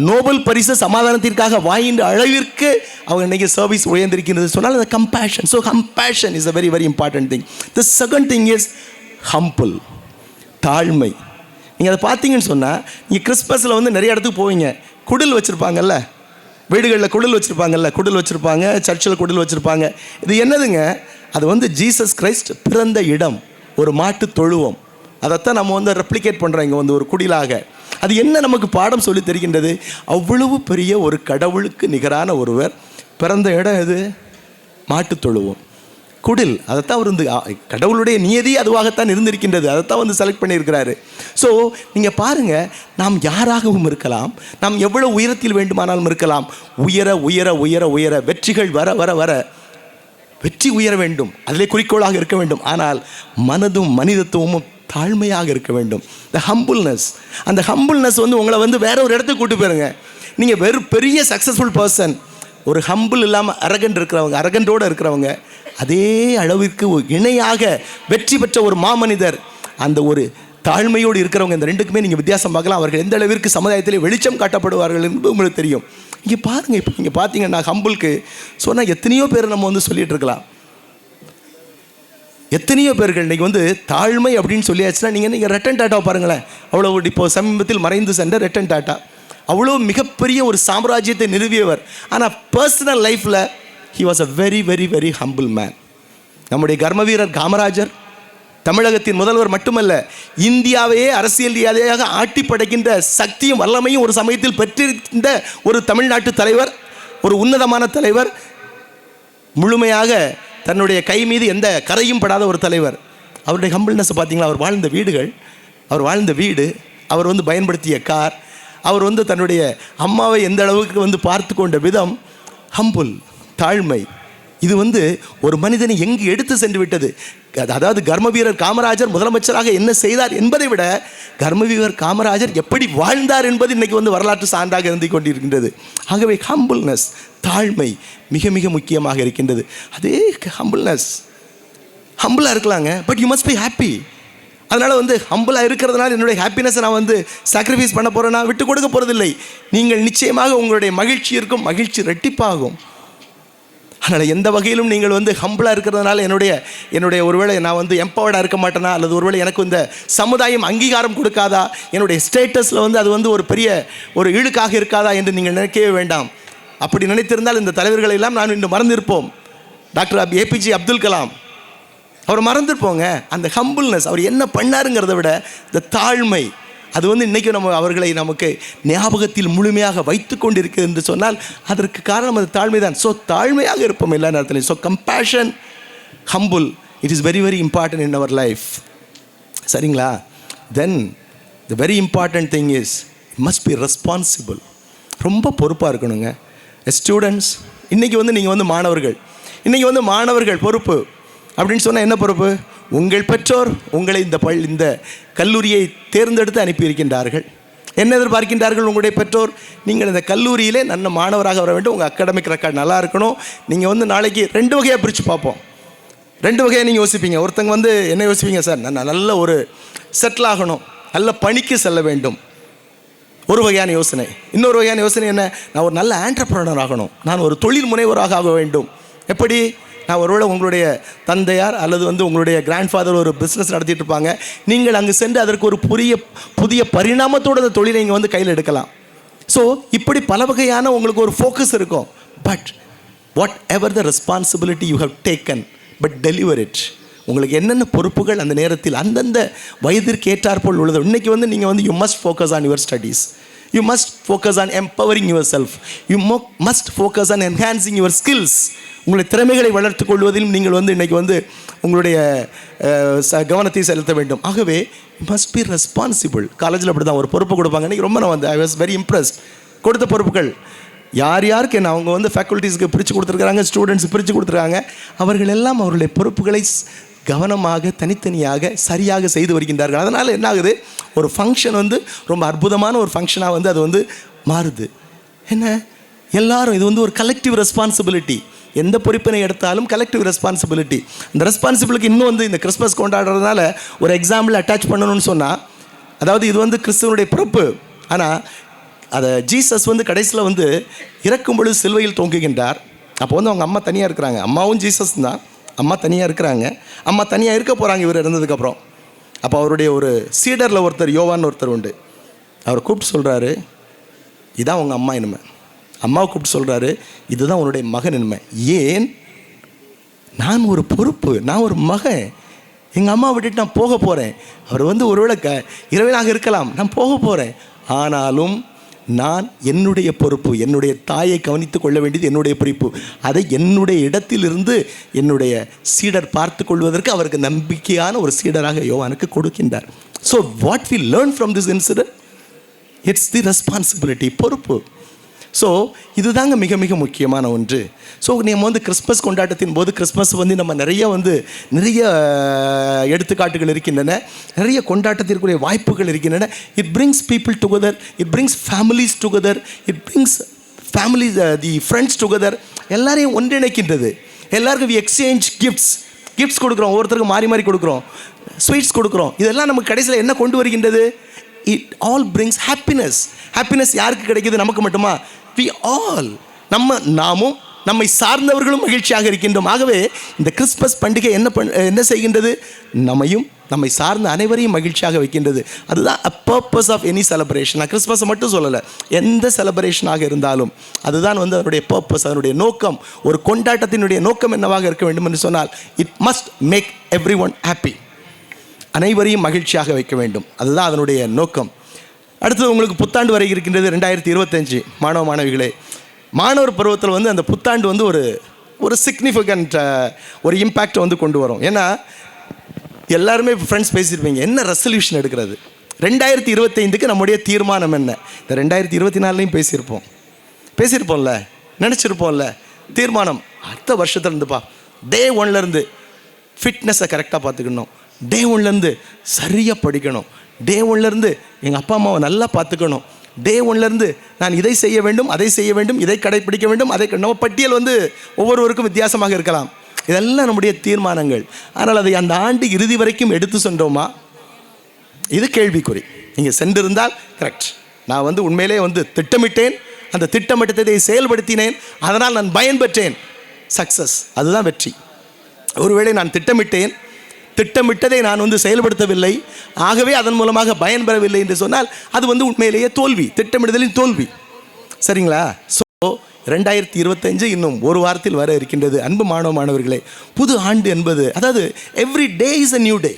நோபல் பரிசு சமாதானத்திற்காக வாங்கின்ற அளவிற்கு அவங்க இன்றைக்கி சர்வீஸ் உயர்ந்திருக்கிறது சொன்னால் அந்த compassion. So compassion is a very very important thing. The second thing is humble, தாழ்மை. நீங்கள் அதை பார்த்தீங்கன்னு சொன்னால், நீங்கள் கிறிஸ்மஸில் வந்து நிறைய இடத்துக்கு போவீங்க, குடில் வச்சுருப்பாங்கல்ல, வீடுகளில் குடில் வச்சுருப்பாங்க, சர்ச்சில் குடில் வச்சுருப்பாங்க. இது என்னதுங்க? அது வந்து ஜீசஸ் கிரைஸ்ட் பிறந்த இடம், ஒரு மாட்டு தொழுவம். அதைத்தான் நம்ம வந்து ரெப்ளிகேட் பண்ணுறோம் இங்கே வந்து ஒரு குடிலாக. அது என்ன நமக்கு பாடம் சொல்லி தெரிகின்றது? அவ்வளவு பெரிய ஒரு கடவுளுக்கு நிகரான ஒருவர் பிறந்த இடம் எது? மாட்டு தொழுவம், குடில். அதைத்தான் அவர் வந்து கடவுளுடைய நியதி அதுவாகத்தான் இருந்திருக்கின்றது. அதைத்தான் வந்து செலக்ட் பண்ணியிருக்கிறாரு. ஸோ நீங்கள் பாருங்கள், நாம் யாராகவும் இருக்கலாம், நாம் எவ்வளோ உயரத்தில் வேண்டுமானாலும் இருக்கலாம். உயர உயர உயர உயர வெற்றிகள் வர வர வர வெற்றி உயர வேண்டும், அதிலே குறிக்கோளாக இருக்க வேண்டும். ஆனால் மனதும் மனிதத்துவமும் தாழ்மையாக இருக்க வேண்டும். த ஹம்பிள்னஸ். அந்த ஹம்பிள்னஸ் வந்து உங்களை வந்து வேற ஒரு இடத்துக்கு கூட்டு போயிருங்க. நீங்கள் வெறும் பெரிய சக்ஸஸ்ஃபுல் பர்சன், ஒரு ஹம்பிள் இல்லாமல் அரகண்டோடு இருக்கிறவங்க அதே அளவிற்கு இணையாக வெற்றி பெற்ற ஒரு மாமனிதர், அந்த ஒரு தாழ்மையோடு இருக்கிறவங்க, இந்த ரெண்டுக்குமே நீங்கள் வித்தியாசம் பார்க்கலாம். அவர்கள் எந்த அளவிற்கு சமுதாயத்திலே வெளிச்சம் காட்டப்படுவார்கள் என்பது உங்களுக்கு தெரியும். இங்கே பாருங்கள், இப்போ நீங்கள் பார்த்தீங்கன்னா ஹம்பிளுக்கு சொன்னால் எத்தனையோ பேர் நம்ம வந்து சொல்லிகிட்டு இருக்கலாம். எத்தனையோ பேர்கள் இன்றைக்கி வந்து தாழ்மை அப்படின்னு சொல்லியாச்சுன்னா நீங்கள் ரட்டன் டாட்டாவை பாருங்களேன். அவ்வளோ இப்போ சமீபத்தில் மறைந்து சென்ற ரட்டன் டாட்டா அவ்வளோ மிகப்பெரிய ஒரு சாம்ராஜ்யத்தை நிறுவியவர். ஆனால் பர்சனல் லைஃப்பில் he was a very very very humble man. நம்முடைய கர்ம வீரர் காமராஜர் தமிழகத்தின் முதல்வர் மட்டுமல்ல, இந்தியாவையே அரசியல் ரீதியாக ஆட்டி படைக்கின்ற சக்தியும் வல்லமையும் ஒரு சமயத்தில் பெற்றிருக்கின்ற ஒரு தமிழ்நாட்டு தலைவர், ஒரு உன்னதமான தலைவர், முழுமையாக தன்னுடைய கை மீது எந்த கரையும் படாத ஒரு தலைவர். அவருடைய ஹம்பிள்னஸ் பார்த்தீங்களா? அவர் வாழ்ந்த வீடுகள், அவர் வாழ்ந்த வீடு, அவர் வந்து பயன்படுத்திய கார், அவர் வந்து தன்னுடைய அம்மாவை எந்த அளவுக்கு வந்து பார்த்து கொண்ட விதம், ஹம்புல், தாழ்மை. இது வந்து ஒரு மனிதனை எங்கு எடுத்து சென்று விட்டது. அதாவது கர்மவீரர் காமராஜர் முதலமைச்சராக என்ன செய்தார் என்பதை விட கர்மவீரர் காமராஜர் எப்படி வாழ்ந்தார் என்பது இன்றைக்கி வந்து வரலாற்று சான்றாக இருந்து கொண்டிருக்கின்றது. ஆகவே ஹம்பிள்னஸ், தாழ்மை மிக மிக முக்கியமாக இருக்கின்றது. அதே ஹம்பிள்னஸ், ஹம்பிளாக இருக்கலாங்க, but you must be happy. அதனால் வந்து ஹம்பிளாக இருக்கிறதுனால என்னுடைய ஹாப்பினஸை நான் வந்து சாக்ரிஃபைஸ் பண்ண போகிறேன்னா, விட்டு கொடுக்க போகிறதில்லை. நீங்கள் நிச்சயமாக உங்களுடைய மகிழ்ச்சி இருக்கும், மகிழ்ச்சி ரெட்டிப்பாகும். அதனால் எந்த வகையிலும் நீங்கள் வந்து ஹம்பிளாக இருக்கிறதுனால என்னுடைய ஒருவேளை நான் வந்து எம்பவர்டாக இருக்க மாட்டேனா, அல்லது ஒருவேளை எனக்கு இந்த சமுதாயம் அங்கீகாரம் கொடுக்காதா, என்னுடைய ஸ்டேட்டஸில் வந்து அது வந்து ஒரு பெரிய ஒரு இழுக்காக இருக்காதா என்று நீங்கள் நினைக்கவே வேண்டாம். அப்படி நினைத்திருந்தால் இந்த தலைவர்களை எல்லாம் நான் இன்று மறந்திருப்போம். டாக்டர் ஏபிஜே அப்துல் கலாம், அவர் மறந்துருப்போங்க. அந்த ஹம்பிள்னஸ், அவர் என்ன பண்ணாருங்கிறத விட இந்த தாழ்மை, அது வந்து இன்றைக்கி அவர்களை நமக்கு ஞாபகத்தில் முழுமையாக வைத்து கொண்டு இருக்குது என்று சொன்னால் அதற்கு காரணம் அது தாழ்மை தான். ஸோ தாழ்மையாக இருப்போம் எல்லா நேரத்திலையும். So compassion, humble, it is very very important in our life. சரிங்களா? Then the very important thing is must be responsible. ரொம்ப பொறுப்பாக இருக்கணுங்க. ஸ்டூடெண்ட்ஸ், இன்றைக்கி வந்து நீங்கள் வந்து மாணவர்கள் பொறுப்பு அப்படின்னு சொன்னால் என்ன பொறுப்பு? உங்கள் பெற்றோர் உங்களை இந்த கல்லூரியை தேர்ந்தெடுத்து அனுப்பியிருக்கின்றார்கள். என்ன எதிர்பார்க்கின்றார்கள் உங்களுடைய பெற்றோர்? நீங்கள் இந்த கல்லூரியிலே நல்ல மாணவராக வர வேண்டும், உங்கள் அகாடமிக் ரெக்கார்ட் நல்லா இருக்கணும். நீங்கள் வந்து நாளைக்கு 2 வகையாக பிரித்து பார்ப்போம். 2 வகையாக நீங்கள் யோசிப்பீங்க. ஒருத்தங்க வந்து என்ன யோசிப்பீங்க? சார், நான் நல்ல ஒரு செட்டில் ஆகணும், நல்ல பணிக்கு செல்ல வேண்டும், ஒரு வகையான யோசனை. இன்னொரு வகையான யோசனை என்ன? நான் ஒரு நல்ல ஆண்டர்பிரனர் ஆகணும், நான் ஒரு தொழில் முனைவராக ஆக வேண்டும். எப்படி? நான் ஒருவேளை உங்களுடைய தந்தையார் அல்லது வந்து உங்களுடைய கிராண்ட்ஃபாதர் ஒரு பிஸ்னஸ் நடத்திட்டு இருப்பாங்க. நீங்கள் அங்கு சென்று அதற்கு ஒரு புதிய பரிணாமத்தோட அந்த தொழிலை நீங்கள் வந்து கையில் எடுக்கலாம். ஸோ இப்படி பல வகையான உங்களுக்கு ஒரு ஃபோக்கஸ் இருக்கும். But whatever the responsibility you have taken, but deliver it. உங்களுக்கு என்னென்ன பொறுப்புகள் அந்த நேரத்தில் அந்தந்த வயதிற்கு ஏற்றாற்போல் உள்ளது. இன்றைக்கி வந்து நீங்கள் வந்து you must focus on your studies, you must focus on empowering yourself, you must focus on enhancing your skills. உங்களுடைய திறமைகளை வளர்த்துக் கொள்வதிலும் நீங்கள் வந்து இன்றைக்கி வந்து உங்களுடைய கவனத்தை செலுத்த வேண்டும். ஆகவே must be responsible. காலேஜில் அப்படி தான் ஒரு பொறுப்பு கொடுப்பாங்க. இன்றைக்கி ரொம்ப நான் வந்து ஐ வாஸ் வெரி இம்ப்ரெஸ்ட். கொடுத்த பொறுப்புகள் யாருக்கு என்ன அவங்க வந்து ஃபேக்கல்ட்டிஸ்க்கு பிரித்து கொடுத்துருக்காங்க, ஸ்டூடெண்ட்ஸுக்கு பிரித்து கொடுத்துருக்காங்க. அவர்கள் எல்லாம் அவர்களுடைய பொறுப்புகளை கவனமாக தனித்தனியாக சரியாக செய்து வருகின்றார்கள். அதனால் என்ன ஆகுது? ஒரு ஃபங்க்ஷன் வந்து ரொம்ப அற்புதமான ஒரு ஃபங்க்ஷனாக வந்து அது வந்து மாறுது. என்ன எல்லாரும் இது வந்து ஒரு கலெக்டிவ் ரெஸ்பான்சிபிலிட்டி. எந்த பொறுப்பினை எடுத்தாலும் கலெக்டிவ் ரெஸ்பான்சிபிலிட்டி. இந்த ரெஸ்பான்சிபிலிட்டி இன்னும் வந்து இந்த கிறிஸ்மஸ் கொண்டாடுறதுனால ஒரு எக்ஸாம்பிள் அட்டாச் பண்ணணும்னு சொன்னால், அதாவது இது வந்து கிறிஸ்துவனுடைய பிறப்பு. ஆனால் அதை ஜீசஸ் வந்து கடைசியில் வந்து இறக்கும் பொழுது சிலுவையில் தொங்குகின்றார். அப்போ வந்து அவங்க அம்மா தனியாக இருக்கிறாங்க. அம்மாவும் ஜீசஸ் தான், அம்மா தனியாக இருக்கிறாங்க. அம்மா தனியாக இருக்க போகிறாங்க இவர் இறந்ததுக்கப்புறம். அப்போ அவருடைய ஒரு சீடரில் ஒருத்தர், யோவான்னு ஒருத்தர் உண்டு. அவர் கூப்பிட்டு சொல்கிறாரு, இதான் உங்கள் அம்மா இனிமே. அம்மாவை கூப்பிட்டு சொல்கிறாரு, இதுதான் உன்னுடைய மகன் இனிமே. ஏன்? நான் ஒரு பொறுப்பு, நான் ஒரு மகன், எங்கள் அம்மா விட்டுட்டு நான் போக போகிறேன். அவர் வந்து ஒருவேளை இரவிலாக இருக்கலாம், நான் போக போகிறேன். ஆனாலும் நான் என்னுடைய பொறுப்பு, என்னுடைய தாயை கவனித்து கொள்ள வேண்டியது என்னுடைய பொறுப்பு. அதை என்னுடைய இடத்திலிருந்து என்னுடைய சீடர் பார்த்து கொள்வதற்கு அவருக்கு நம்பிக்கையான ஒரு சீடராக யோவானுக்கு கொடுக்கின்றார். So what we learn from this incident, it's the responsibility, பொறுப்பு. ஸோ இதுதாங்க மிக மிக முக்கியமான ஒன்று. ஸோ நம்ம வந்து கிறிஸ்மஸ் கொண்டாட்டத்தின் போது கிறிஸ்மஸ் வந்து நம்ம நிறைய எடுத்துக்காட்டுகள் இருக்கின்றன, நிறைய கொண்டாட்டத்திற்குரிய வாய்ப்புகள் இருக்கின்றன. It brings people together, it brings families together, it brings families the friends together. எல்லாரையும் ஒன்றிணைக்கின்றது. எல்லாருக்கும் வி எக்ஸ்சேஞ்ச் கிஃப்ட்ஸ் கொடுக்குறோம், ஒவ்வொருத்தருக்கும் மாறி மாறி கொடுக்குறோம், ஸ்வீட்ஸ் கொடுக்குறோம். இதெல்லாம் நமக்கு கடைசியில் என்ன கொண்டு வருகின்றது? It all brings happiness. Happiness யாருக்கு கிடைக்கிது? நமக்கு மட்டுமா? வி ஆல், நாமும் நம்மை சார்ந்தவர்களும் மகிழ்ச்சியாக இருக்கின்றோம். ஆகவே இந்த கிறிஸ்மஸ் பண்டிகை என்ன செய்கின்றது? நம்மை சார்ந்த அனைவரையும் மகிழ்ச்சியாக வைக்கின்றது. அதுதான் a purpose of any celebration. நான் கிறிஸ்மஸை மட்டும் சொல்லலை, எந்த செலிப்ரேஷனாக இருந்தாலும் அதுதான் வந்து அதனுடைய பர்பஸ், அதனுடைய நோக்கம். ஒரு கொண்டாட்டத்தினுடைய நோக்கம் என்னவாக இருக்க வேண்டும் என்று சொன்னால், it must make everyone happy. அனைவரையும் மகிழ்ச்சியாக வைக்க வேண்டும். அதுதான் அதனுடைய நோக்கம். அடுத்தது உங்களுக்கு புத்தாண்டு வரை இருக்கின்றது 2025. மாணவ மாணவிகளே, மாணவர் பருவத்தில் வந்து அந்த புத்தாண்டு வந்து ஒரு சிக்னிஃபிகண்ட் ஒரு இம்பேக்டை வந்து கொண்டு வரும். ஏன்னா எல்லாருமே ஃப்ரெண்ட்ஸ் பேசியிருப்பீங்க, என்ன ரெசல்யூஷன் எடுக்கிறது 2025க்கு நம்முடைய தீர்மானம் என்ன. இந்த 2024லையும் பேசியிருப்போம்ல, நினச்சிருப்போம்ல. தீர்மானம் அடுத்த வருஷத்துலேருந்துப்பா, டே 1லேருந்து ஃபிட்னஸை கரெக்டாக பார்த்துக்கணும், டே 1லேருந்து சரியாக படிக்கணும், டே 1லேருந்து எங்கள் அப்பா அம்மாவை நல்லா பார்த்துக்கணும், டே 1லேருந்து நான் இதை செய்ய வேண்டும், அதை செய்ய வேண்டும், இதை கடைப்பிடிக்க வேண்டும், அதை நம்ம பட்டியல் வந்து ஒவ்வொருவருக்கும் வித்தியாசமாக இருக்கலாம். இதெல்லாம் நம்முடைய தீர்மானங்கள். ஆனால் அதை அந்த ஆண்டு இறுதி வரைக்கும் எடுத்து சென்றோமா, இது கேள்விக்குறி. நீங்கள் சென்றிருந்தால் கரெக்ட், நான் வந்து உண்மையிலே வந்து திட்டமிட்டேன், அந்த திட்டமிட்டதை செயல்படுத்தினேன், அதனால் நான் பயன்பெற்றேன், சக்ஸஸ், அதுதான் வெற்றி. ஒருவேளை நான் திட்டமிட்டதை நான் வந்து செயல்படுத்தவில்லை, ஆகவே அதன் மூலமாக பயன்பெறவில்லை என்று சொன்னால் அது வந்து உண்மையிலேயே தோல்வி, திட்டமிடுதலின் தோல்வி. சரிங்களா? ஸோ 2025 இன்னும் ஒரு வாரத்தில் வர இருக்கின்றது. அன்பு மாணவ மாணவர்களே, புது ஆண்டு என்பது அதாவது every day is a new day.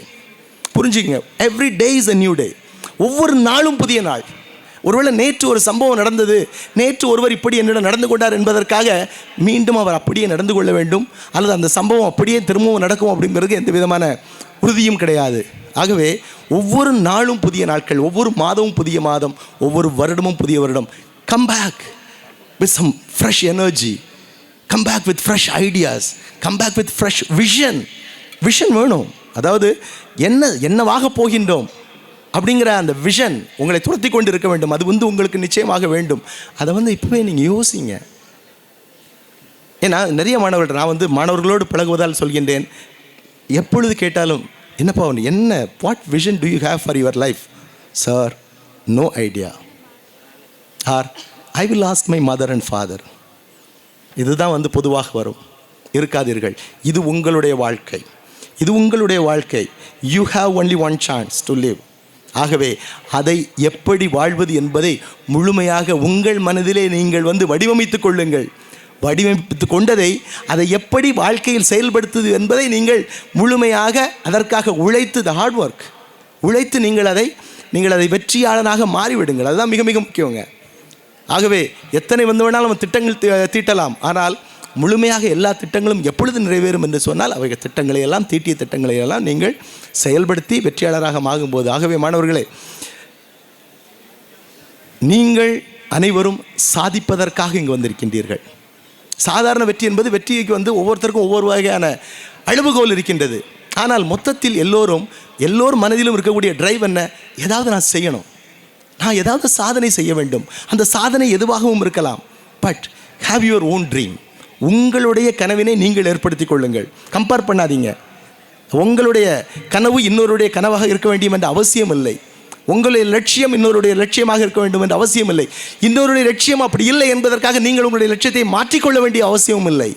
புரிஞ்சுக்கங்க, every day is a new day. ஒவ்வொரு நாளும் புதிய நாள். ஒருவேளை நேற்று ஒரு சம்பவம் நடந்தது, நேற்று ஒருவர் இப்படி என்னிடம் நடந்து கொண்டார் என்பதற்காக மீண்டும் அவர் அப்படியே நடந்து கொள்ள வேண்டும், அல்லது அந்த சம்பவம் அப்படியே திரும்பவும் நடக்கும் அப்படிங்கிறது எந்த விதமான உறுதியும் கிடையாது. ஆகவே ஒவ்வொரு நாளும் புதிய நாட்கள், ஒவ்வொரு மாதமும் புதிய மாதம், ஒவ்வொரு வருடமும் புதிய வருடம். Come back with some fresh energy, come back with fresh ideas, come back with fresh vision வேணும். அதாவது என்னவாக போகின்றோம் அப்படிங்கிற அந்த விஷன் உங்களை துரத்தி கொண்டு இருக்க வேண்டும். அது வந்து உங்களுக்கு நிச்சயமாக வேண்டும். அதை வந்து இப்போவே நீங்கள் யோசிங்க. ஏன்னா நிறைய மாணவர்கள், நான் வந்து மாணவர்களோடு பழகுவதால் சொல்கின்றேன், எப்பொழுது கேட்டாலும் என்னப்பா என்ன what vision do you have for your life? Sir, no idea. Or I will ask my mother and father. இதுதான் வந்து பொதுவாக வரும். இருக்காதீர்கள், இது உங்களுடைய வாழ்க்கை, இது உங்களுடைய வாழ்க்கை. You have only one chance to live. ஆகவே அதை எப்படி வாழ்வது என்பதை முழுமையாக உங்கள் மனதிலே நீங்கள் வந்து வடிவமைத்து கொள்ளுங்கள். வடிவமைத்து கொண்டதை அதை எப்படி வாழ்க்கையில் செயல்படுத்துவது என்பதை நீங்கள் முழுமையாக அதற்காக உழைத்து, த ஹார்ட் ஒர்க் உழைத்து நீங்கள் அதை வெற்றியாளனாக மாறிவிடுங்கள். அதுதான் மிக மிக முக்கியங்க. ஆகவே எத்தனை வந்து வேணாலும் நம்ம திட்டங்கள் தீட்டலாம், ஆனால் முழுமையாக எல்லா திட்டங்களும் எப்பொழுது நிறைவேறும் என்று சொன்னால் அவைகள் திட்டங்களை எல்லாம், தீட்டிய திட்டங்களை எல்லாம் நீங்கள் செயல்படுத்தி வெற்றியாளராக ஆகும்போது. ஆகவே மாணவர்களே, நீங்கள் அனைவரும் சாதிப்பதற்காக இங்கு வந்திருக்கின்றீர்கள். சாதாரண வெற்றி என்பது, வெற்றிக்கு வந்து ஒவ்வொருத்தருக்கும் ஒவ்வொரு வகையான அளவுகோல் இருக்கின்றது. ஆனால் மொத்தத்தில் எல்லோரும் மனதிலும் இருக்கக்கூடிய டிரைவ் என்ன? ஏதாவது நான் செய்யணும், நான் ஏதாவது சாதனை செய்ய வேண்டும். அந்த சாதனை எதுவாகவும் இருக்கலாம். But have your own dream. உங்களுடைய கனவினை நீங்கள் ஏற்படுத்தி கொள்ளுங்கள். கம்பேர் பண்ணாதீங்க. உங்களுடைய கனவு இன்னொருடைய கனவாக இருக்க வேண்டும் என்ற அவசியம் இல்லை. உங்களுடைய லட்சியம் இன்னொருடைய லட்சியமாக இருக்க வேண்டும் என்ற அவசியம் இல்லை. இன்னொருடைய லட்சியம் அப்படி இல்லை என்பதற்காக நீங்கள் உங்களுடைய லட்சியத்தை மாற்றிக்கொள்ள வேண்டிய அவசியமும் இல்லை.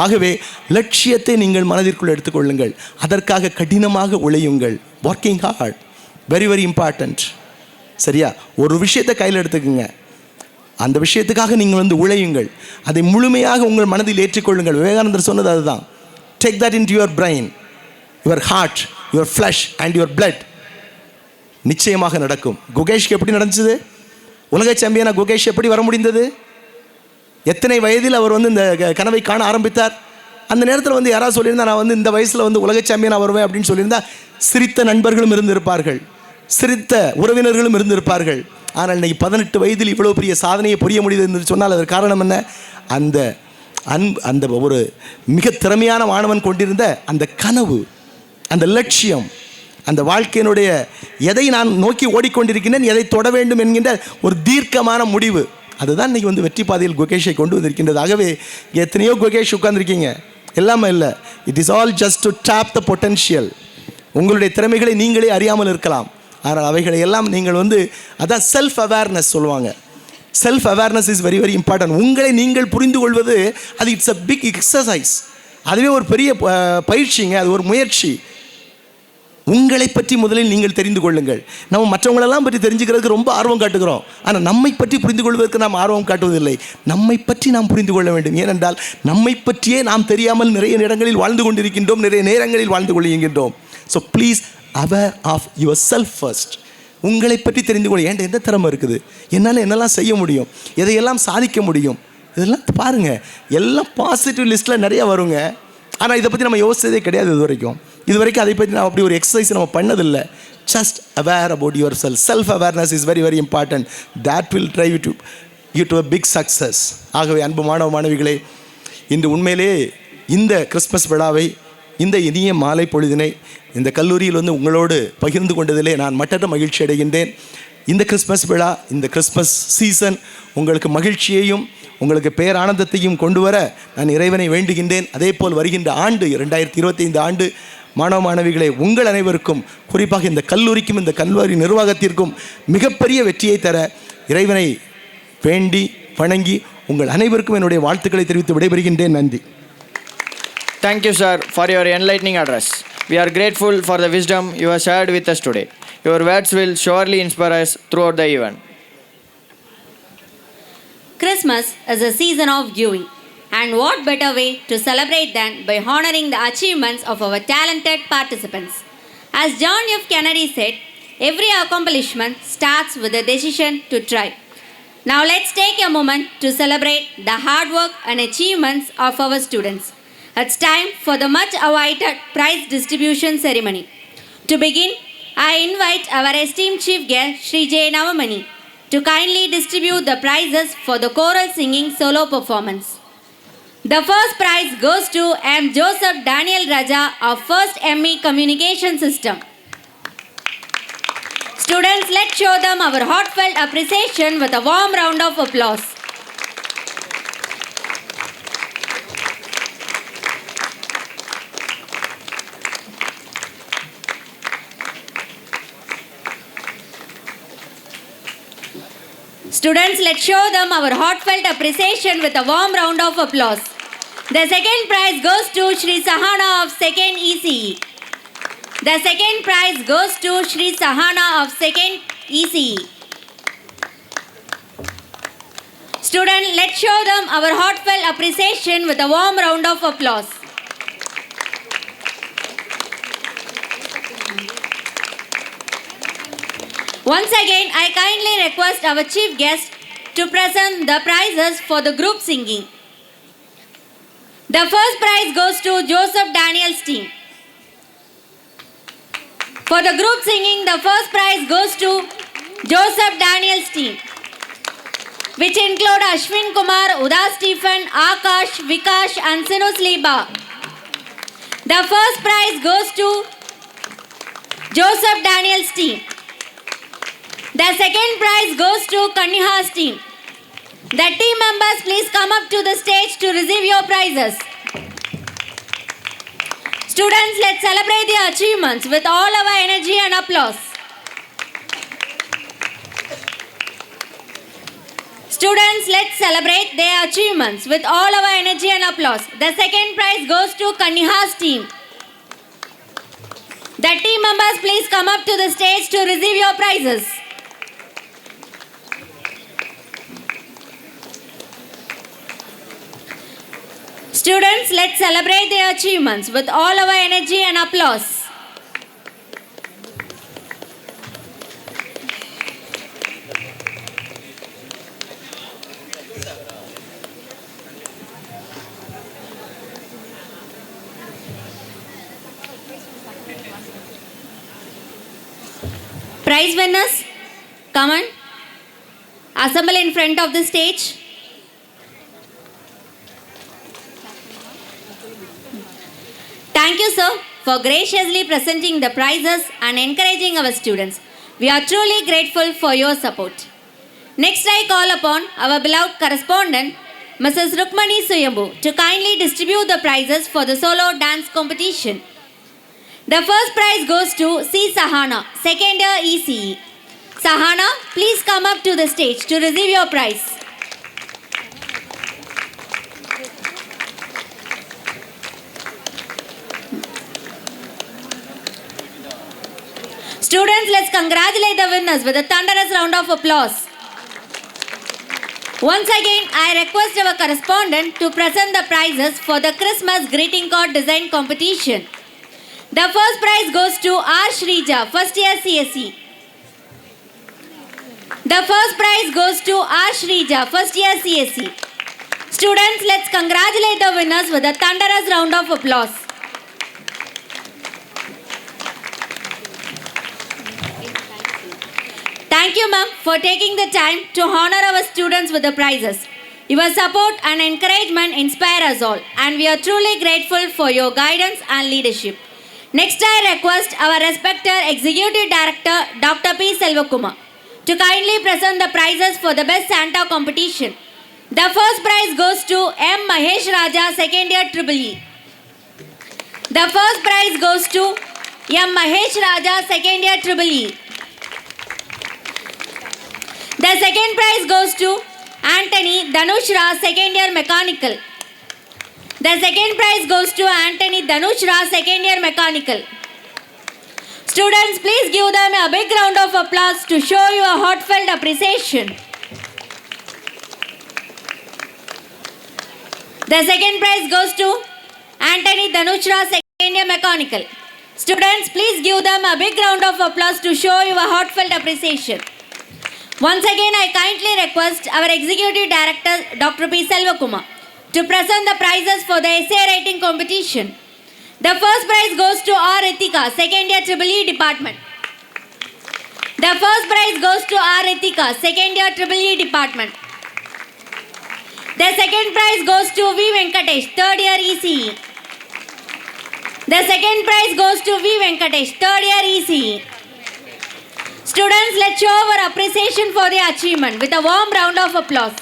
ஆகவே லட்சியத்தை நீங்கள் மனதிற்குள் எடுத்துக்கொள்ளுங்கள். அதற்காக கடினமாக உழையுங்கள். Working hard, very very important. சரியா? ஒரு விஷயத்தை கையில் எடுத்துக்குங்க, அந்த விஷயத்துக்காக நீங்கள் வந்து உழையுங்கள். அதை முழுமையாக உங்கள் மனதில் ஏற்றுக்கொள்ளுங்கள். விவேகானந்தர் சொன்னது அதுதான். Take that into your brain, your heart, your flesh and your blood. நிச்சயமாக நடக்கும். குகேஷ்க்கு எப்படி நடந்துச்சு? உலக சாம்பியனா குகேஷ் எப்படி வர முடிந்தது? எத்தனை வயதில் அவர் வந்து இந்த கனவை காண ஆரம்பித்தார்? அந்த நேரத்தில் வந்து யாராவது சொல்லியிருந்தா நான் வந்து இந்த வயசில் வந்து உலக சாம்பியனாக வருவேன் அப்படின்னு சொல்லியிருந்தா சிரித்த நண்பர்களும் இருந்திருப்பார்கள், சிரித்த உறவினர்களும் இருந்திருப்பார்கள். ஆனால் இன்றைக்கி 18 வயதில் இவ்வளோ பெரிய சாதனையை புரிய முடியுது என்று சொன்னால் அதற்கு காரணம் என்ன? அந்த ஒரு மிக திறமையான மாணவன் கொண்டிருந்த அந்த கனவு, அந்த லட்சியம், அந்த வாழ்க்கையினுடைய எதை நான் நோக்கி ஓடிக்கொண்டிருக்கின்றேன், எதை தொட வேண்டும் என்கின்ற ஒரு தீர்க்கமான முடிவு, அதுதான் இன்றைக்கி வந்து வெற்றி பாதையில் குகேஷை கொண்டு வந்திருக்கின்றது. ஆகவே எத்தனையோ குகேஷ் உட்கார்ந்துருக்கீங்க, எல்லாமே இல்லை. It is all just to tap the potential. உங்களுடைய திறமைகளை நீங்களே அறியாமல் இருக்கலாம், ஆனால் அவைகளை எல்லாம் நீங்கள் வந்து அதான் செல்ஃப் அவேர்னஸ் சொல்லுவாங்க. Self awareness is very very important. உங்களை நீங்கள் புரிந்து கொள்வது அது இட்ஸ் அ பிக் எக்ஸசைஸ். அதுவே ஒரு பெரிய பயிற்சிங்க, அது ஒரு முயற்சி. உங்களை பற்றி முதலில் நீங்கள் தெரிந்து கொள்ளுங்கள். நம்ம மற்றவங்களெல்லாம் பற்றி தெரிஞ்சுக்கிறதுக்கு ரொம்ப ஆர்வம் காட்டுகிறோம், ஆனால் நம்மை பற்றி புரிந்து கொள்வதற்கு நாம் ஆர்வம் காட்டுவதில்லை. நம்மை பற்றி நாம் புரிந்து கொள்ள வேண்டும். ஏனென்றால் நம்மை பற்றியே நாம் தெரியாமல் நிறைய இடங்களில் வாழ்ந்து கொண்டிருக்கின்றோம், நிறைய நேரங்களில் வாழ்ந்து கொள்கின்றோம். So please aware of yourself first. உங்களை பற்றி தெரிந்து கொள்ள ஏன்ட்ட எந்த திறமை இருக்குது, என்னால் என்னெல்லாம் செய்ய முடியும், எதையெல்லாம் சாதிக்க முடியும், இதெல்லாம் பாருங்கள். எல்லாம் பாசிட்டிவ் லிஸ்ட்டில் நிறைய வருங்க. ஆனால் இதை பற்றி நம்ம யோசிச்சதே கிடையாது இது வரைக்கும் அதை பற்றி நான் அப்படி ஒரு எக்ஸசைஸ் நம்ம பண்ணதில்லை. Just aware about your self awareness is very very important. That will drive you to a big success. ஆகவே அன்பு மாணவ மாணவிகளே, இன்று உண்மையிலே இந்த கிறிஸ்மஸ் விழாவை, இந்த இனிய மாலை பொழுதினை இந்த கல்லூரியில் உங்களோடு பகிர்ந்து கொண்டதிலே நான் மட்டற்ற மகிழ்ச்சி அடைகின்றேன். இந்த கிறிஸ்மஸ் விழா, இந்த கிறிஸ்மஸ் சீசன் உங்களுக்கு மகிழ்ச்சியையும் உங்களுக்கு பேரானந்தத்தையும் கொண்டு வர நான் இறைவனை வேண்டுகின்றேன். அதே போல் வருகின்ற ஆண்டு 2025 ஆண்டு மாணவ மாணவிகளை உங்கள் அனைவருக்கும், குறிப்பாக இந்த கல்லூரிக்கும் இந்த கல்லூரி நிர்வாகத்திற்கும் மிகப்பெரிய வெற்றியை தர இறைவனை வேண்டி வணங்கி உங்கள் அனைவருக்கும் என்னுடைய வாழ்த்துக்களை தெரிவித்து விடைபெறுகின்றேன். நன்றி. Thank you, sir, for your enlightening address. We are grateful for the wisdom you have shared with us today. Your words will surely inspire us throughout the event. Christmas is a season of giving, and what better way to celebrate than by honoring the achievements of our talented participants. As John F. Kennedy said, every accomplishment starts with a decision to try. Now let's take a moment to celebrate the hard work and achievements of our students. It's time for the much awaited prize distribution ceremony. To begin, I invite our esteemed chief guest, Sri J. Navamani, to kindly distribute the prizes for the choral singing solo performance. The first prize goes to M. Joseph Daniel Raja of First ME Communication System. Students, let's show them our heartfelt appreciation with a warm round of applause. Students, let's show them our heartfelt appreciation with a warm round of applause. The second prize goes to Shri Sahana of 2nd ECE. The second prize goes to Shri Sahana of 2nd ECE. Students, let's show them our heartfelt appreciation with a warm round of applause. Once again, I kindly request our chief guest to present the prizes for the group singing. The first prize goes to Joseph Daniel's team. For the group singing, the first prize goes to Joseph Daniel's team, which include Ashwin Kumar, Uda Stephen, Akash, Vikash and Sinus Liba. The first prize goes to Joseph Daniel's team. The second prize goes to Kanya's team. The team members, please come up to the stage to receive your prizes. Students, let's celebrate their achievements with all our energy and applause. Students, let's celebrate their achievements with all our energy and applause. The second prize goes to Kanya's team. The team members, please come up to the stage to receive your prizes. Students, let's celebrate their achievements with all our energy and applause. Prize winners, come on, assemble in front of the stage. Thank you, sir, for graciously presenting the prizes and encouraging our students. We are truly grateful for your support. Next, I call upon our beloved correspondent, Mrs. Rukmani Suyambu, to kindly distribute the prizes for the solo dance competition. The first prize goes to C. Sahana, 2nd year ECE. Sahana, please come up to the stage to receive your prize. Students, let's congratulate the winners with a thunderous round of applause. Once again, I request our correspondent to present the prizes for the Christmas greeting card design competition. The first prize goes to R. Shrija, first year CSE. The first prize goes to R. Shrija, first year CSE. Students, let's congratulate the winners with a thunderous round of applause. Thank you, ma'am, for taking the time to honor our students with the prizes. Your support and encouragement inspire us all, and we are truly grateful for your guidance and leadership. Next, I request our respected Executive Director, Dr. P. Selvakumar, to kindly present the prizes for the Best Santa competition. The first prize goes to M. Mahesh Raja, second year EEE. The first prize goes to M. Mahesh Raja, second year EEE. The second prize goes to Anthony Dhanushra, second year Mechanical. The second prize goes to Anthony Dhanushra, second year Mechanical. Students, please give them a big round of applause to show your heartfelt appreciation. The second prize goes to Anthony Dhanushra, second year Mechanical. Students, please give them a big round of applause to show your heartfelt appreciation. Once again, I kindly request our Executive Director, Dr. P. Selvakumar, to present the prizes for the essay writing competition. The first prize goes to R. Ritika, second year EEE department. The first prize goes to R. Ritika, second year EEE department. The second prize goes to V. Venkatesh, third year ECE. The second prize goes to V. Venkatesh, third year ECE. Students, let's show our appreciation for the achievement with a warm round of applause.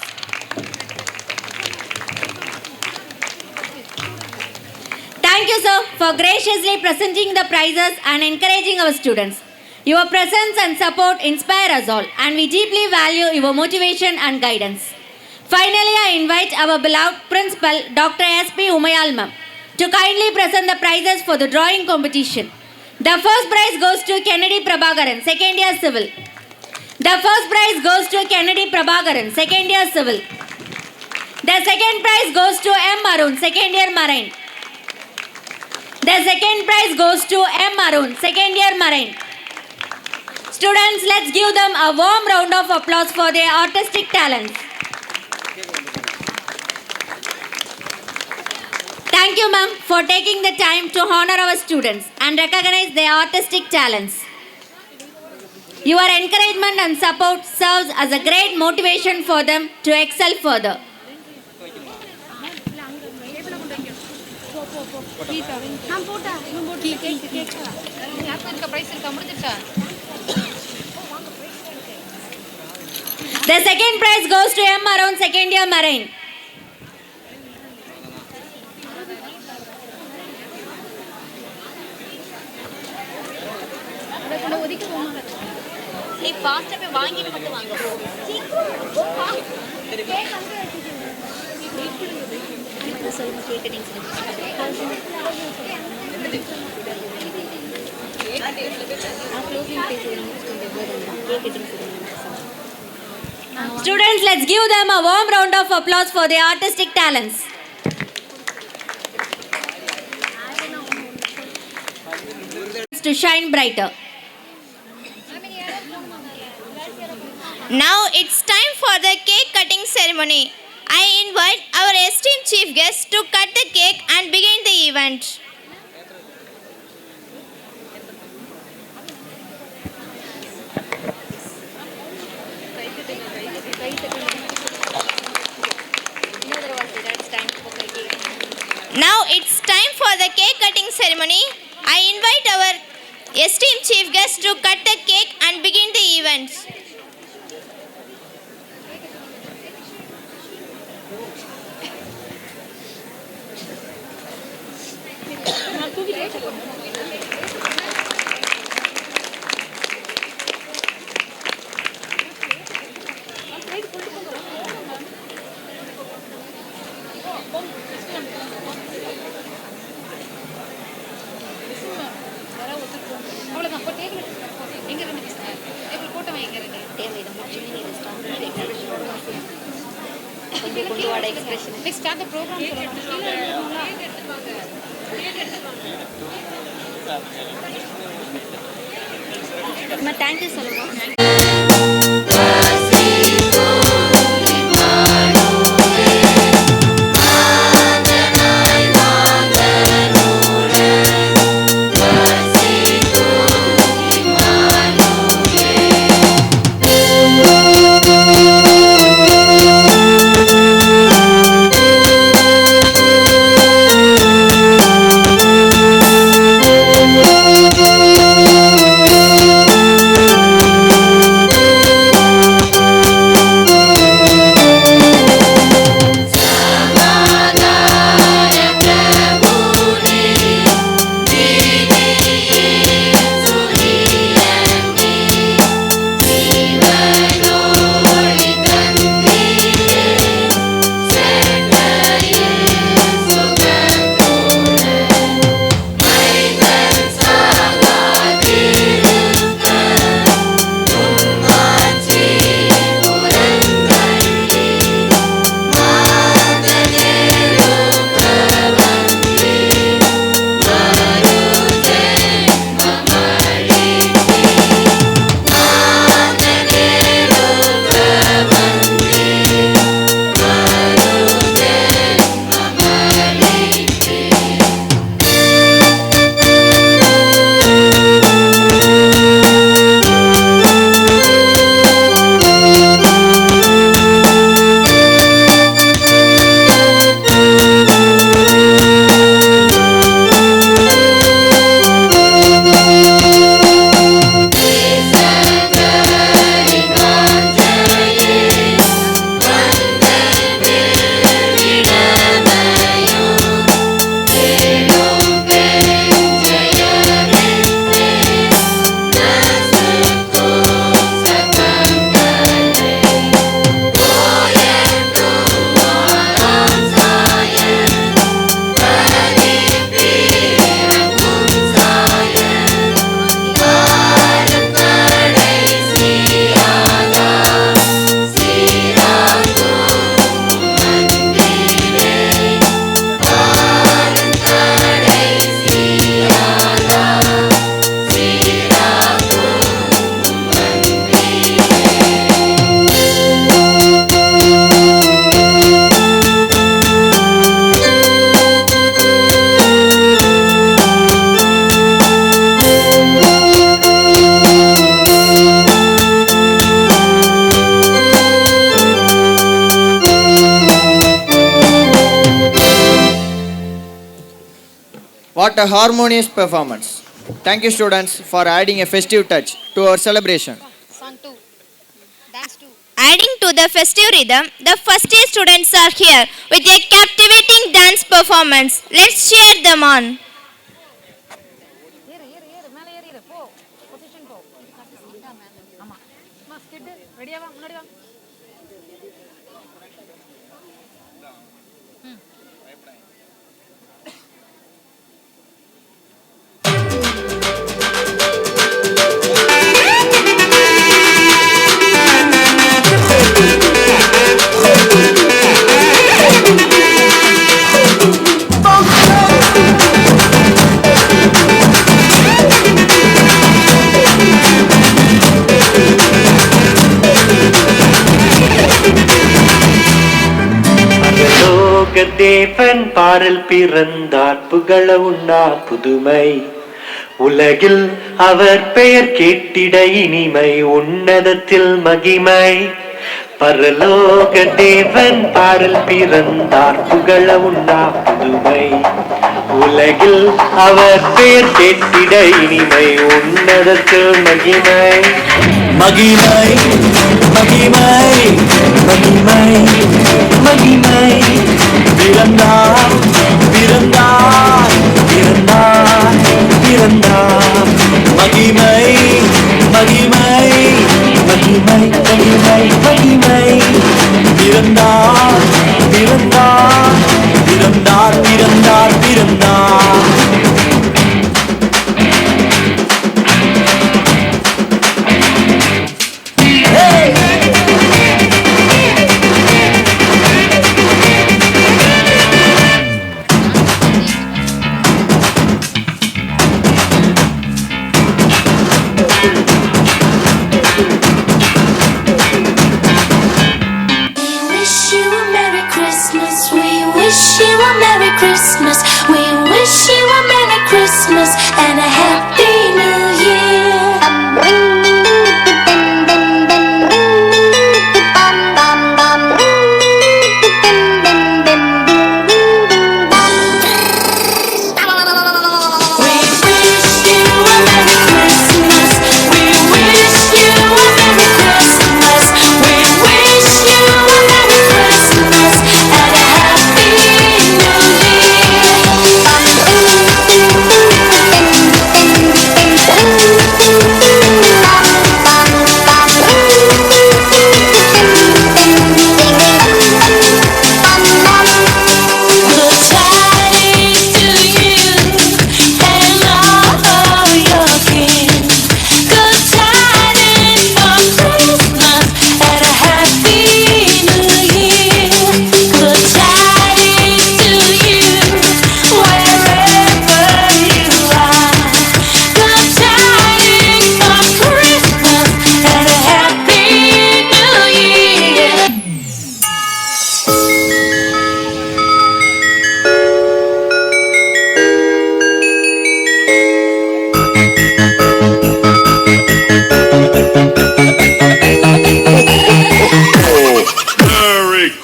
Thank you, sir, for graciously presenting the prizes and encouraging our students. Your presence and support inspire us all, and we deeply value your motivation and guidance. Finally, I invite our beloved Principal, Dr. S.P. Umayal ma'am, to kindly present the prizes for the drawing competition. The first prize goes to Kennedy Prabhakaran, second year Civil. The first prize goes to Kennedy Prabhakaran, second year Civil. The second prize goes to M. Arun, second year Marine. The second prize goes to M. Arun, second year Marine. Students, let's give them a warm round of applause for their artistic talents. Thank you, ma'am, for taking the time to honor our students and recognize their artistic talents. Your encouragement and support serves as a great motivation for them to excel further. The second prize goes to M. Arun, second year Marine. நீ ஃபாஸ்டா போய் வாங்கிட்டு மட்டும் வாங்க. Students, let's give them a warm round of applause for their artistic talents. To shine brighter. Now it's time for the cake cutting ceremony. I invite our esteemed chief guest to cut the cake and begin the event. Now it's time for the cake cutting ceremony. I invite our esteemed chief guest to cut the cake and begin the event. Thank you சொல்லுவோம். What a harmonious performance. Thank you, students, for adding a festive touch to our celebration. Adding to the festive rhythm, the first year students are here with a captivating dance performance. Let's cheer them on. தேவன் barrel பிறந்தார் புகழ உண்ணா புதுமை உலகில் அவர் பெயர் கேட்டிட இனிமை உன்னதத்தில் மகிமை பரலோக தேவன் பாரல் பிறந்தார் புகழ உண்ணா புதுமை உலகில் அவர் பெயர் கேட்டிட இனிமை உன்னதத்தில் மகிமை மகிமை மகிமை மகிமை மகிமை பிறந்தார் பிறந்தார் பிறந்தார் பிறந்தார் மகிமை மகிமை மகிமை மகிமை மகிமை பிறந்தார் பிறந்தார் பிறந்தார் பிறந்தார் பிறந்தார் Merry Christmas. We wish you a Merry Christmas and a Happy New Year.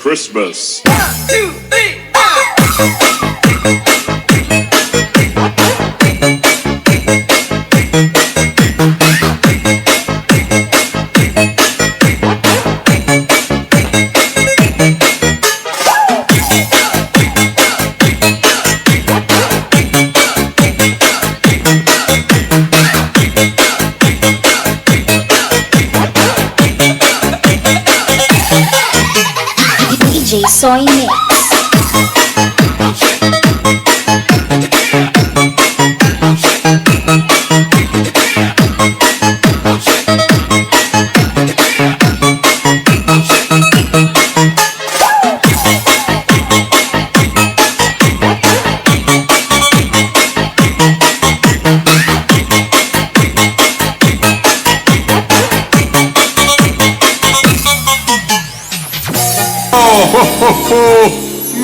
Christmas. 1, 2, 3, 4. DJ Soy Mix.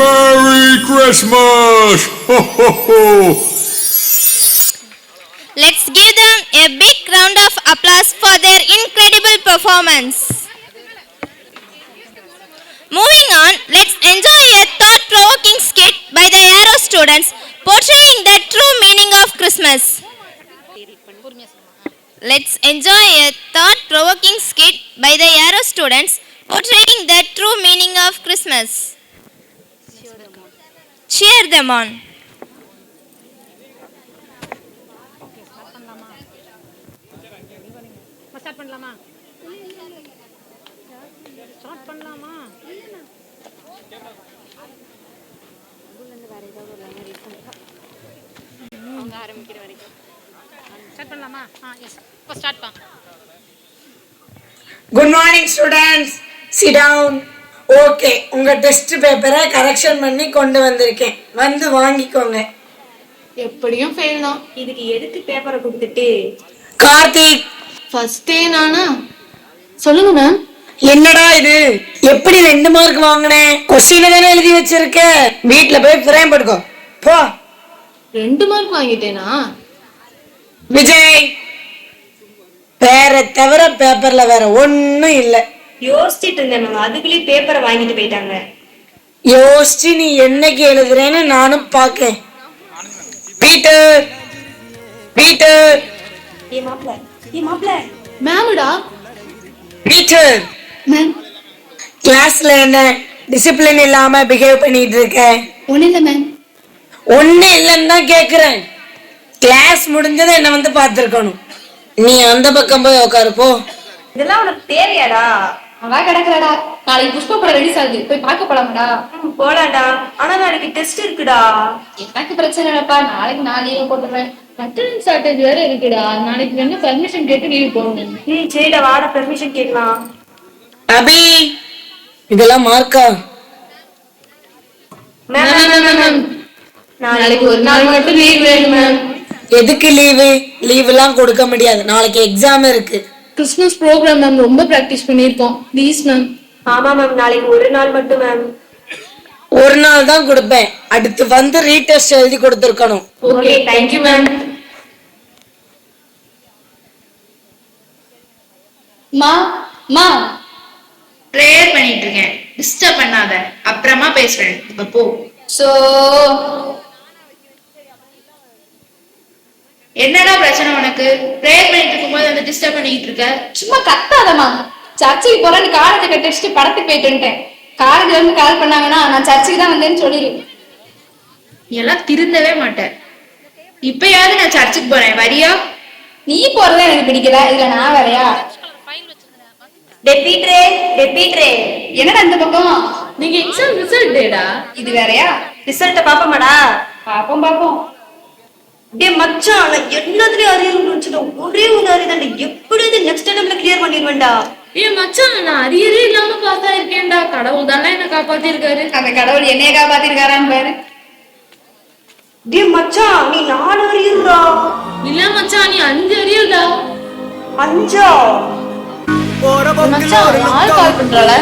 Merry Christmas! Ho, ho, ho. Let's give them a big round of applause for their incredible performance. Moving on, let's enjoy a thought-provoking skit by the Aero students portraying the true meaning of Christmas. Let's enjoy a thought-provoking skit by the Aero students portraying the true meaning of Christmas. Cheer them on. Good morning students. Sit down. Okay, உங்க test பேப்பரை correction பண்ணி கொண்டு வந்திருக்கேன், வந்து வாங்கிக்கோங்க. எப்படியும் fail தான். இதுக்கு எதுக்கு பேப்பரை கொடுத்துட்டு? கார்த்திக் ஃபர்ஸ்ட் டே நானா? சொல்லுங்க மேம். என்னடா இது, எப்படி 2 மார்க் வாங்கினேன்? கொஸ்டின் தானே எழுதி வச்சிருக்க, வீட்ல போய் ஃப்ரேம் போட்டுக்கோ போ. 2 மார்க் வாங்கிட்டேனா? விஜய், பேர தவிர பேப்பர்ல வேற ஒன்னும் இல்ல. யோசிச்சுட்டு இருந்தேன் மேம், அதுக்குள்ளேயே பேப்பரை வாங்கிட்டு போயிட்டாங்க. யோசிச்சு நீ என்னைக்கு எழுதுறேன்னு நானும் பாக்கேன். பீட்டர் பீட்டர் ஏ மாப்ள மேம்டா. பீட்டர் மேம், கிளாஸ்ல என்ன டிசிப்ளின் இல்லாம பிஹேவ் பண்ணிட்டு இருக்க? ஒண்ணு இல்ல மேம். ஒண்ணு இல்லன்னு தான் கேக்குறேன். கிளாஸ் முடிஞ்சதை என்ன வந்து பாத்துருக்கணும். நீ அந்த பக்கம் போய் உட்காரு போ. இதெல்லாம் உனக்கு தேவையாடா? அவன் கிடக்குறடா. நாளைக்கு புஷ்ப படம் ரிலீஸ் ஆகுது, போய் பார்க்க போலாமாடா? போலாம்டா, ஆனா நாளைக்கு டெஸ்ட் இருக்குடா. எனக்கு பிரச்சனை இல்லப்பா, நாளைக்கு நான் லீவ் போட்டுறேன். அட்டெண்டன்ஸ் ஷார்டேஜ் வேற இருக்குடா, நாளைக்கு வேணா பெர்மிஷன் கேட்டு லீவ் போடணும். சரிடா, வாடா பெர்மிஷன் கேட்கலாம். அபி, இதெல்லாம் மார்க்கா? மேம், நாளைக்கு ஒரு நாள் மட்டும் லீவ் வேணும் மேம். எதுக்கு லீவு? லீவ் எல்லாம் கொடுக்க முடியாது, நாளைக்கு எக்ஸாம் இருக்கு. கிறிஸ்மஸ் ப்ரோக்ராம் மேம், ரொம்ப பிராக்டிஸ் பண்ணிருக்கோம். Please ma'am. ஆமா மேம், நாளைக்கு ஒரு நாள் மட்டும் மேம். ஒரு நாள் தான் கொடுப்பேன். அடுத்து வந்து ரீடெஸ்ட் எழுதி கொடுத்துருக்கணும். Okay, thank you ma'am. மா ப்ரேயர் பண்ணிட்டு இருக்கேன், டிஸ்டர்ப் பண்ணாத, அப்புறமா பேசுறேன். இப்ப போ. சோ என்னடா பிரச்சனை உனக்கு? ப்ரேயர் பண்ணிட்டு இருக்கும்போது வந்து டிஸ்டர்ப் பண்ணிட்டு இருக்க. சும்மா கத்தாதமா. சர்ச்சுக்கு போறேன்னு காலத்தை கட்டிட்டு படத்துக்கு போயிட்டு வந்துட்டேன். காலேஜ்ல இருந்து கால் பண்ணாங்கன்னா நான் சர்ச்சுக்கு தான் வந்தேன்னு சொல்லிடு. எல்லாம் திருந்தவே மாட்டேன். இப்பயாவது நான் சர்ச்சுக்கு போறேன், வரியா? நீ போறதே எனக்கு பிடிக்கல, இதுல நான் வரையா? என்னடா இந்த பக்கம்? நீங்க எக்ஸாம் ரிசல்ட் டேடா, இது வேறயா? ரிசல்ட்ட பாப்போமாடா? பாப்போம். டேய் மச்சான், நான் எல்லாத்துலயும் அரியர்னு வச்சிட்டேன். ஒரே ஒரு அரியர் எப்படி இது நெக்ஸ்ட் டைம்ல கிளியர் பண்ணிடுவேன்டா. ஏய் மச்சான், நான் அரியரே இல்லாம பாஸ் ஆயிருக்கேன்டா. கடவுள் தானே என்ன காப்பாத்தி இருக்காரு. அந்த கடவுள் என்னைய காப்பாத்தி இருக்காரான்னு பாரு. டேய் மச்சான், நீ 4 அரியர்டா. இல்ல மச்சான், நீ 5 அரியர்டா. 5ஆ? மச்சான், யார் கால் பண்றாளா?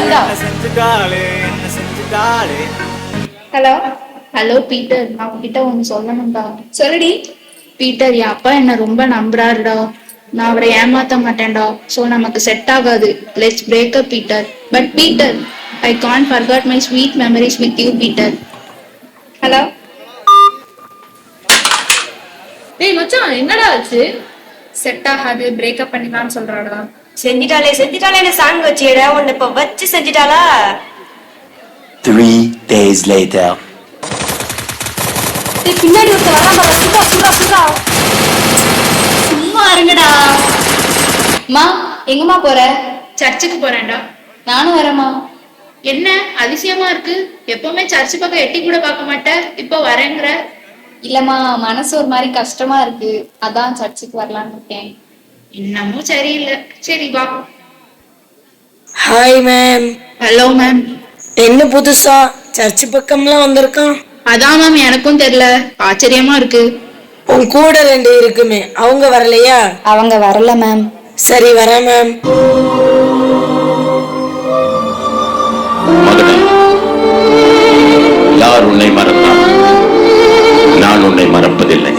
ஹலோ பீட்டர், நான் உன்கிட்ட ஒன்னு சொல்லணும்டா. சொல்லுடி. பீட்டர், என் அப்பா என்ன ரொம்ப நம்புறாருடா. நான் அவரை ஏமாத்த மாட்டேன்டா. சோ நமக்கு செட் ஆகாது. Let's break up Peter. But Peter, I can't forget my sweet memories with you Peter. Hello. டேய் மச்சான், என்னடா ஆச்சு? செட் ஆகாது, பிரேக் அப் பண்ணிக்கலாம்னு சொல்றாடா. செஞ்சிட்டாலே சாங் வச்சியடா. உன்னை இப்ப வச்சு செஞ்சிட்டாளா? 3 days later. பின்னாடி ஒருத்தர் வராம சுடா. சும்மா இருங்கடா. மா, எங்கம்மா போற? சர்ச்சுக்கு போறேன்டா. நானும் வரேம்மா. என்ன அதிசயமா இருக்கு? எப்பவுமே சர்ச்சு பக்கம் எட்டி கூட பார்க்க மாட்டேன், இப்போ வரேங்கிற. இல்லம்மா, மனசு ஒரு மாதிரி கஷ்டமா இருக்கு, அதான் சர்ச்சுக்கு வரலான்னு இருக்கேன். இன்னமும் சரியில்லை. சரி வா. Hi ma'am. Hello ma'am. என்ன புதுசா சர்ச்சு பக்கம்லாம் வந்திருக்கான்? அதான் மேம், எனக்கும் தெரியல, ஆச்சரியமா இருக்கு. உன் கூட 2 இருக்குமே, அவங்க வரலையா? அவங்க வரல மேம். சரி, வரேன் மேம். மகனே, யார் உன்னை மறந்தான்? நான் உன்னை மறப்பதில்லை.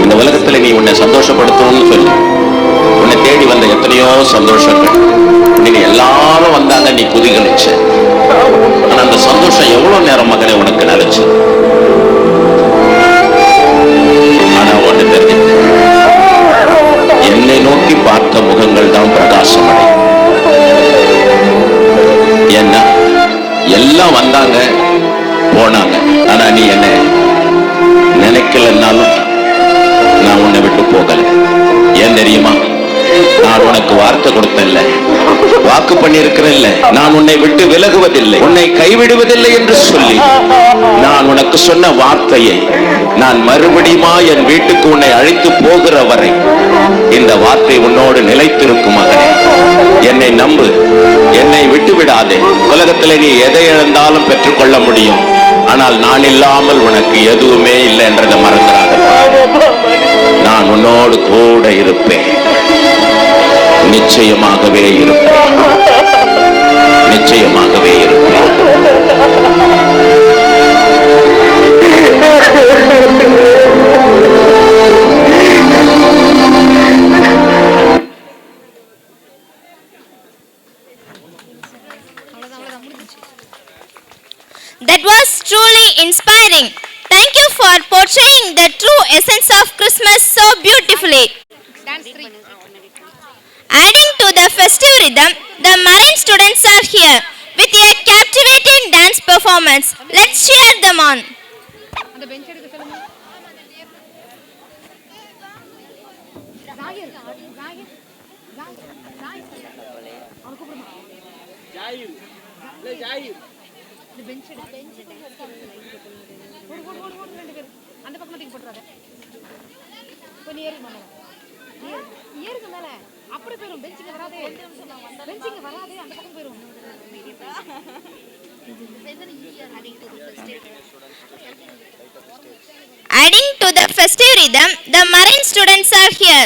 இந்த உலகத்துல நீ உன்னை சந்தோஷப்படுத்தணும்னு சொல்லி உன்னை தேடி வந்த எத்தனையோ சந்தோஷங்கள், நீ எல்லாரும் வந்தாங்க, நீ குதிகளிச்ச. ஆனா அந்த சந்தோஷம் எவ்வளவு நேரம் மகனே உனக்கு நிலைச்சு. ஆனா ஒண்ணு தெரிஞ்சு, என்னை நோக்கி பார்த்த முகங்கள் தான் பிரகாசம் அடையும். ஏன்னா எல்லாம் வந்தாங்க போனாங்க, ஆனா நீ என்ன நினைக்கலன்னாலும் நான் உன்னை விட்டு போகல. ஏன் தெரியுமா? நான் உனக்கு வார்த்தை கொடுத்தேன்ல, வாக்கு பண்ணியிருக்கிறேன்ல, நான் உன்னை விட்டு விலகுவதில்லை, உன்னை கைவிடுவதில்லை என்று சொல்லி நான் உனக்கு சொன்ன வார்த்தையை நான் மறுபடியுமா என் வீட்டுக்கு உன்னை அழைத்து போகிற வரை இந்த வார்த்தை உன்னோடு நிலைத்திருக்கும். மகனே, என்னை நம்பு, என்னை விட்டு விடாதே. உலகத்தில் நீ எதை இழந்தாலும் பெற்றுக்கொள்ள முடியும், ஆனால் நான் இல்லாமல் உனக்கு எதுவுமே இல்லை என்றதை மறந்துடாத. நான் உன்னோடு கூட இருப்பேன், நிச்சயமாகவே இருப்பேன், நிச்சயமாகவே இருப்பேன். That was truly inspiring. Thank you for portraying the true essence of Christmas so beautifully. Adding to the festive rhythm, the Marine students are here with a captivating dance performance. Let's cheer them on. Adding to the festive rhythm, the Marine students are here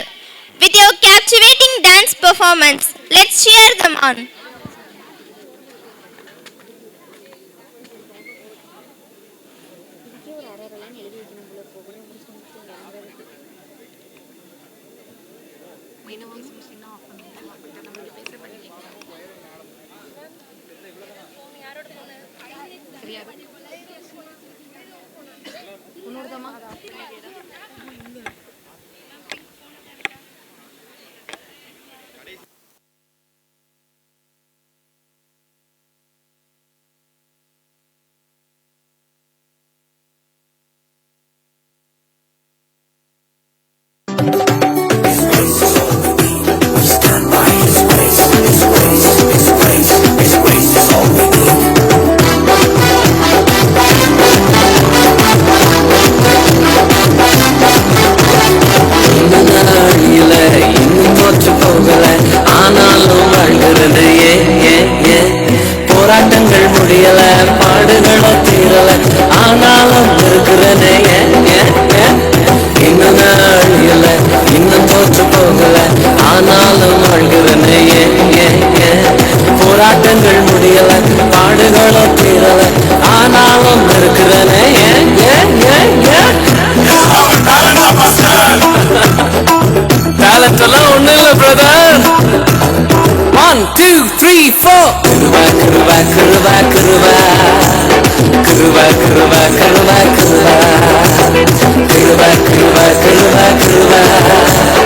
with your captivating dance performance. Let's cheer them on. போராட்டங்கள் முடியல, பாடுகளும் தீரல, ஆனாலும் இருக்கிறதே இன்னும் அழியல, இன்னும் தோற்று போகல, ஆனாலும் வாழ்கிறனே போராட்டங்கள் முடியல, பாடுகளும் தீரல, ஆனாலும் இருக்கிறனே டேலண்ட் எல்லாம் ஒண்ணு இல்ல பிரதர். 1 2 3 4 கிருபா கிருபா கிருபா கிருபா கிருபா கிருபா கிருபா கிருபா கிருபா கிருபா கிருபா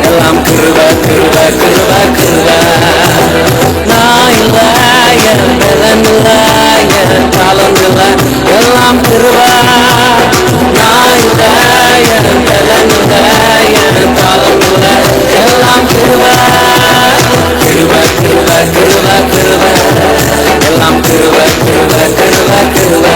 எல்லாம் கிருபா கிருபா கிருபா கிருபா. நான் இல்ல, என் பலன் இல்ல, என் காலம் இல்ல, எல்லாம் கிருபா. நான் இல்ல, என் பலன் இல்ல, என் காலம் இல்ல, எல்லாம் கிருபா. கிருபா கிருபா கிருபா கிருபா எல்லாம் கிருபா கிருபா கிருபா கிருபா.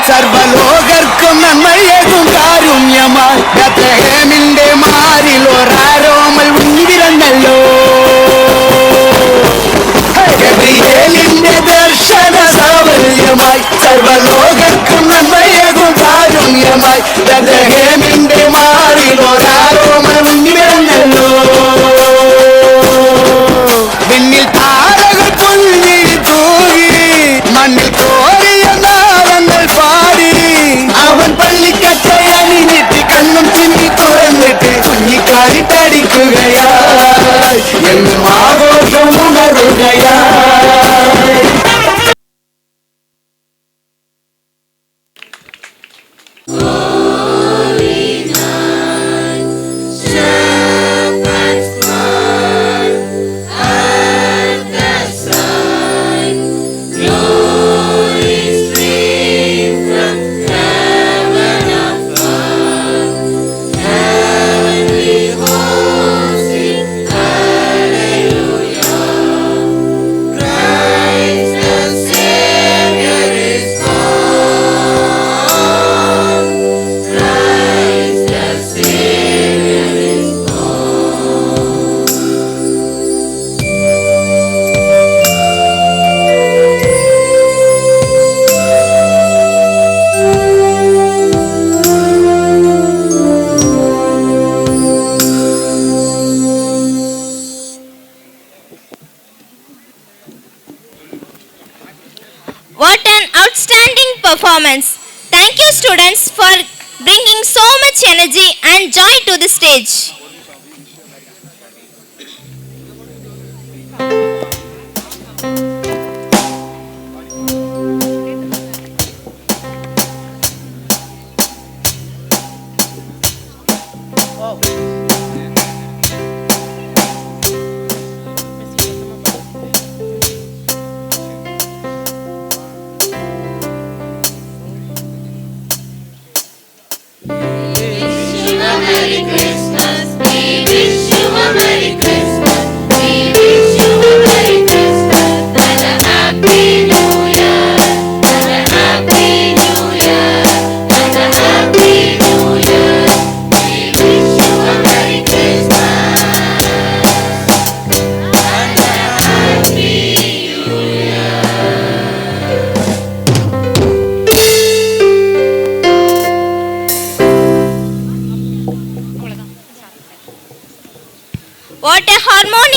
സർവലോകർക്കും നന്മയേകും കാരുണ്യമായി ബത്ലഹേമിന്റെ മാറിൽ ഒരാരോമൽ ഉന്നിവിരന്നല്ലോ. ഗബ്രിയേലിന്റെ ദർശന സാവല്യമായി സർവലോകർക്കും നന്മയേകും കാരുണ്യമായി ബത്ലഹേമിന്റെ മാറിൽ ഒരാരോമൽ ഉന്നിവിരന്നല്ലോ. വിണ്ണിൽ താരകൾ പൊങ്ങി തൂകി മണ്ണിൽ കോരിയ നാളങ്ങൾ പാടി അവൻ പള്ളിക്കട്ടை അണിഞ്ഞിട്ട് കണ്ണും ചിമ്മി തുറന്നിട്ട് കുഞ്ഞിക്കാലിട്ടടിക്കുകയായി എന്നും ആഘോഷം ഉണരുകയായി. What an outstanding performance! Thank you, students, for bringing so much energy and joy to the stage.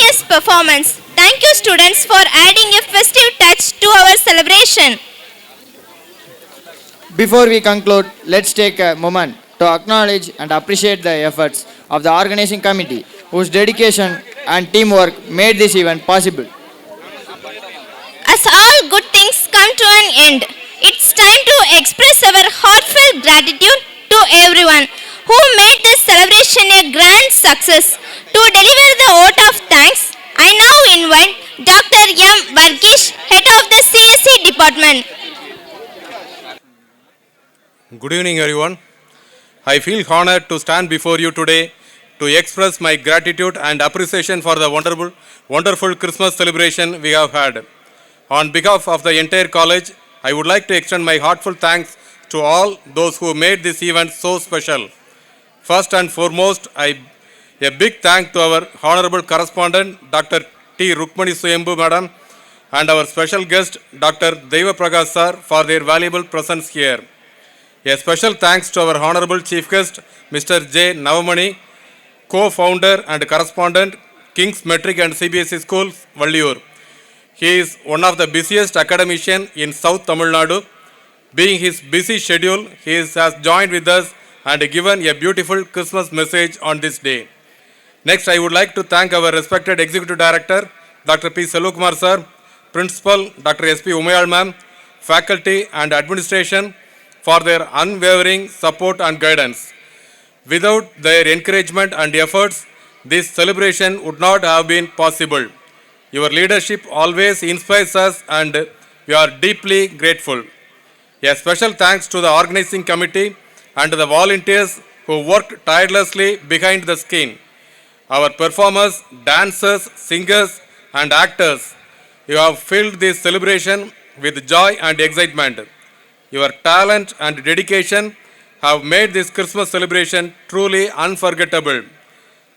marvelous performance. Thank you, students, for adding a festive touch to our celebration. Before we conclude, let's take a moment to acknowledge and appreciate the efforts of the organizing committee, whose dedication and teamwork made this event possible. As all good things come to an end, it's time to express our heartfelt gratitude to everyone who made this celebration a grand success. To deliver the vote of thanks, I now invite Dr. M. Varkish, head of the CSE department. Good evening, everyone. I feel honored to stand before you today to express my gratitude and appreciation for the wonderful Christmas celebration we have had. On behalf of the entire college, I would like to extend my heartfelt thanks to all those who made this event so special. First and foremost, a big thank to our honorable correspondent, Dr. T. Rukmani Suyambu Madam, and our special guest, Dr. Deva Prakash Sir, for their valuable presence here. A special thanks to our honorable chief guest, Mr. J. Navamani, co-founder and correspondent, King's Metric and CBSE Schools, Valliyur. He is one of the busiest academicians in South Tamil Nadu. Being his busy schedule, he has joined with us and given a beautiful Christmas message on this day. Next, I would like to thank our respected Executive Director, Dr. P. Selvakumar Sir, Principal, Dr. S.P. Umayal Ma'am, faculty and administration for their unwavering support and guidance. Without their encouragement and efforts, this celebration would not have been possible. Your leadership always inspires us and we are deeply grateful. A special thanks to the organizing committee and to the volunteers who worked tirelessly behind the scene. Our performers, dancers, singers and actors, you have filled this celebration with joy and excitement. Your talent and dedication have made this Christmas celebration truly unforgettable.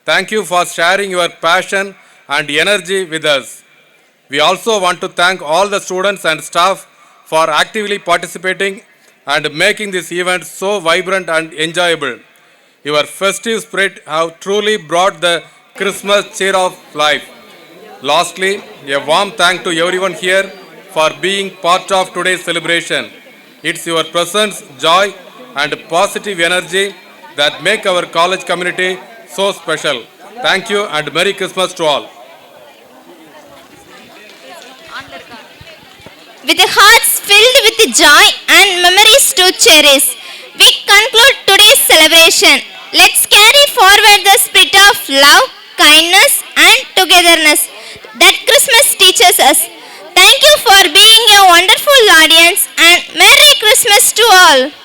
Thank you for sharing your passion and energy with us. We also want to thank all the students and staff for actively participating and making this event so vibrant and enjoyable. Your festive spirit have truly brought the Christmas cheer of life. Lastly, a warm thank to everyone here for being part of today's celebration. It's your presence, joy, and positive energy that make our college community so special. Thank you and Merry Christmas to all. With hearts filled with joy and memories to cherish, we conclude today's celebration. Let's carry forward the spirit of love, kindness, and togetherness that Christmas teaches us. Thank you for being a wonderful audience and Merry Christmas to all.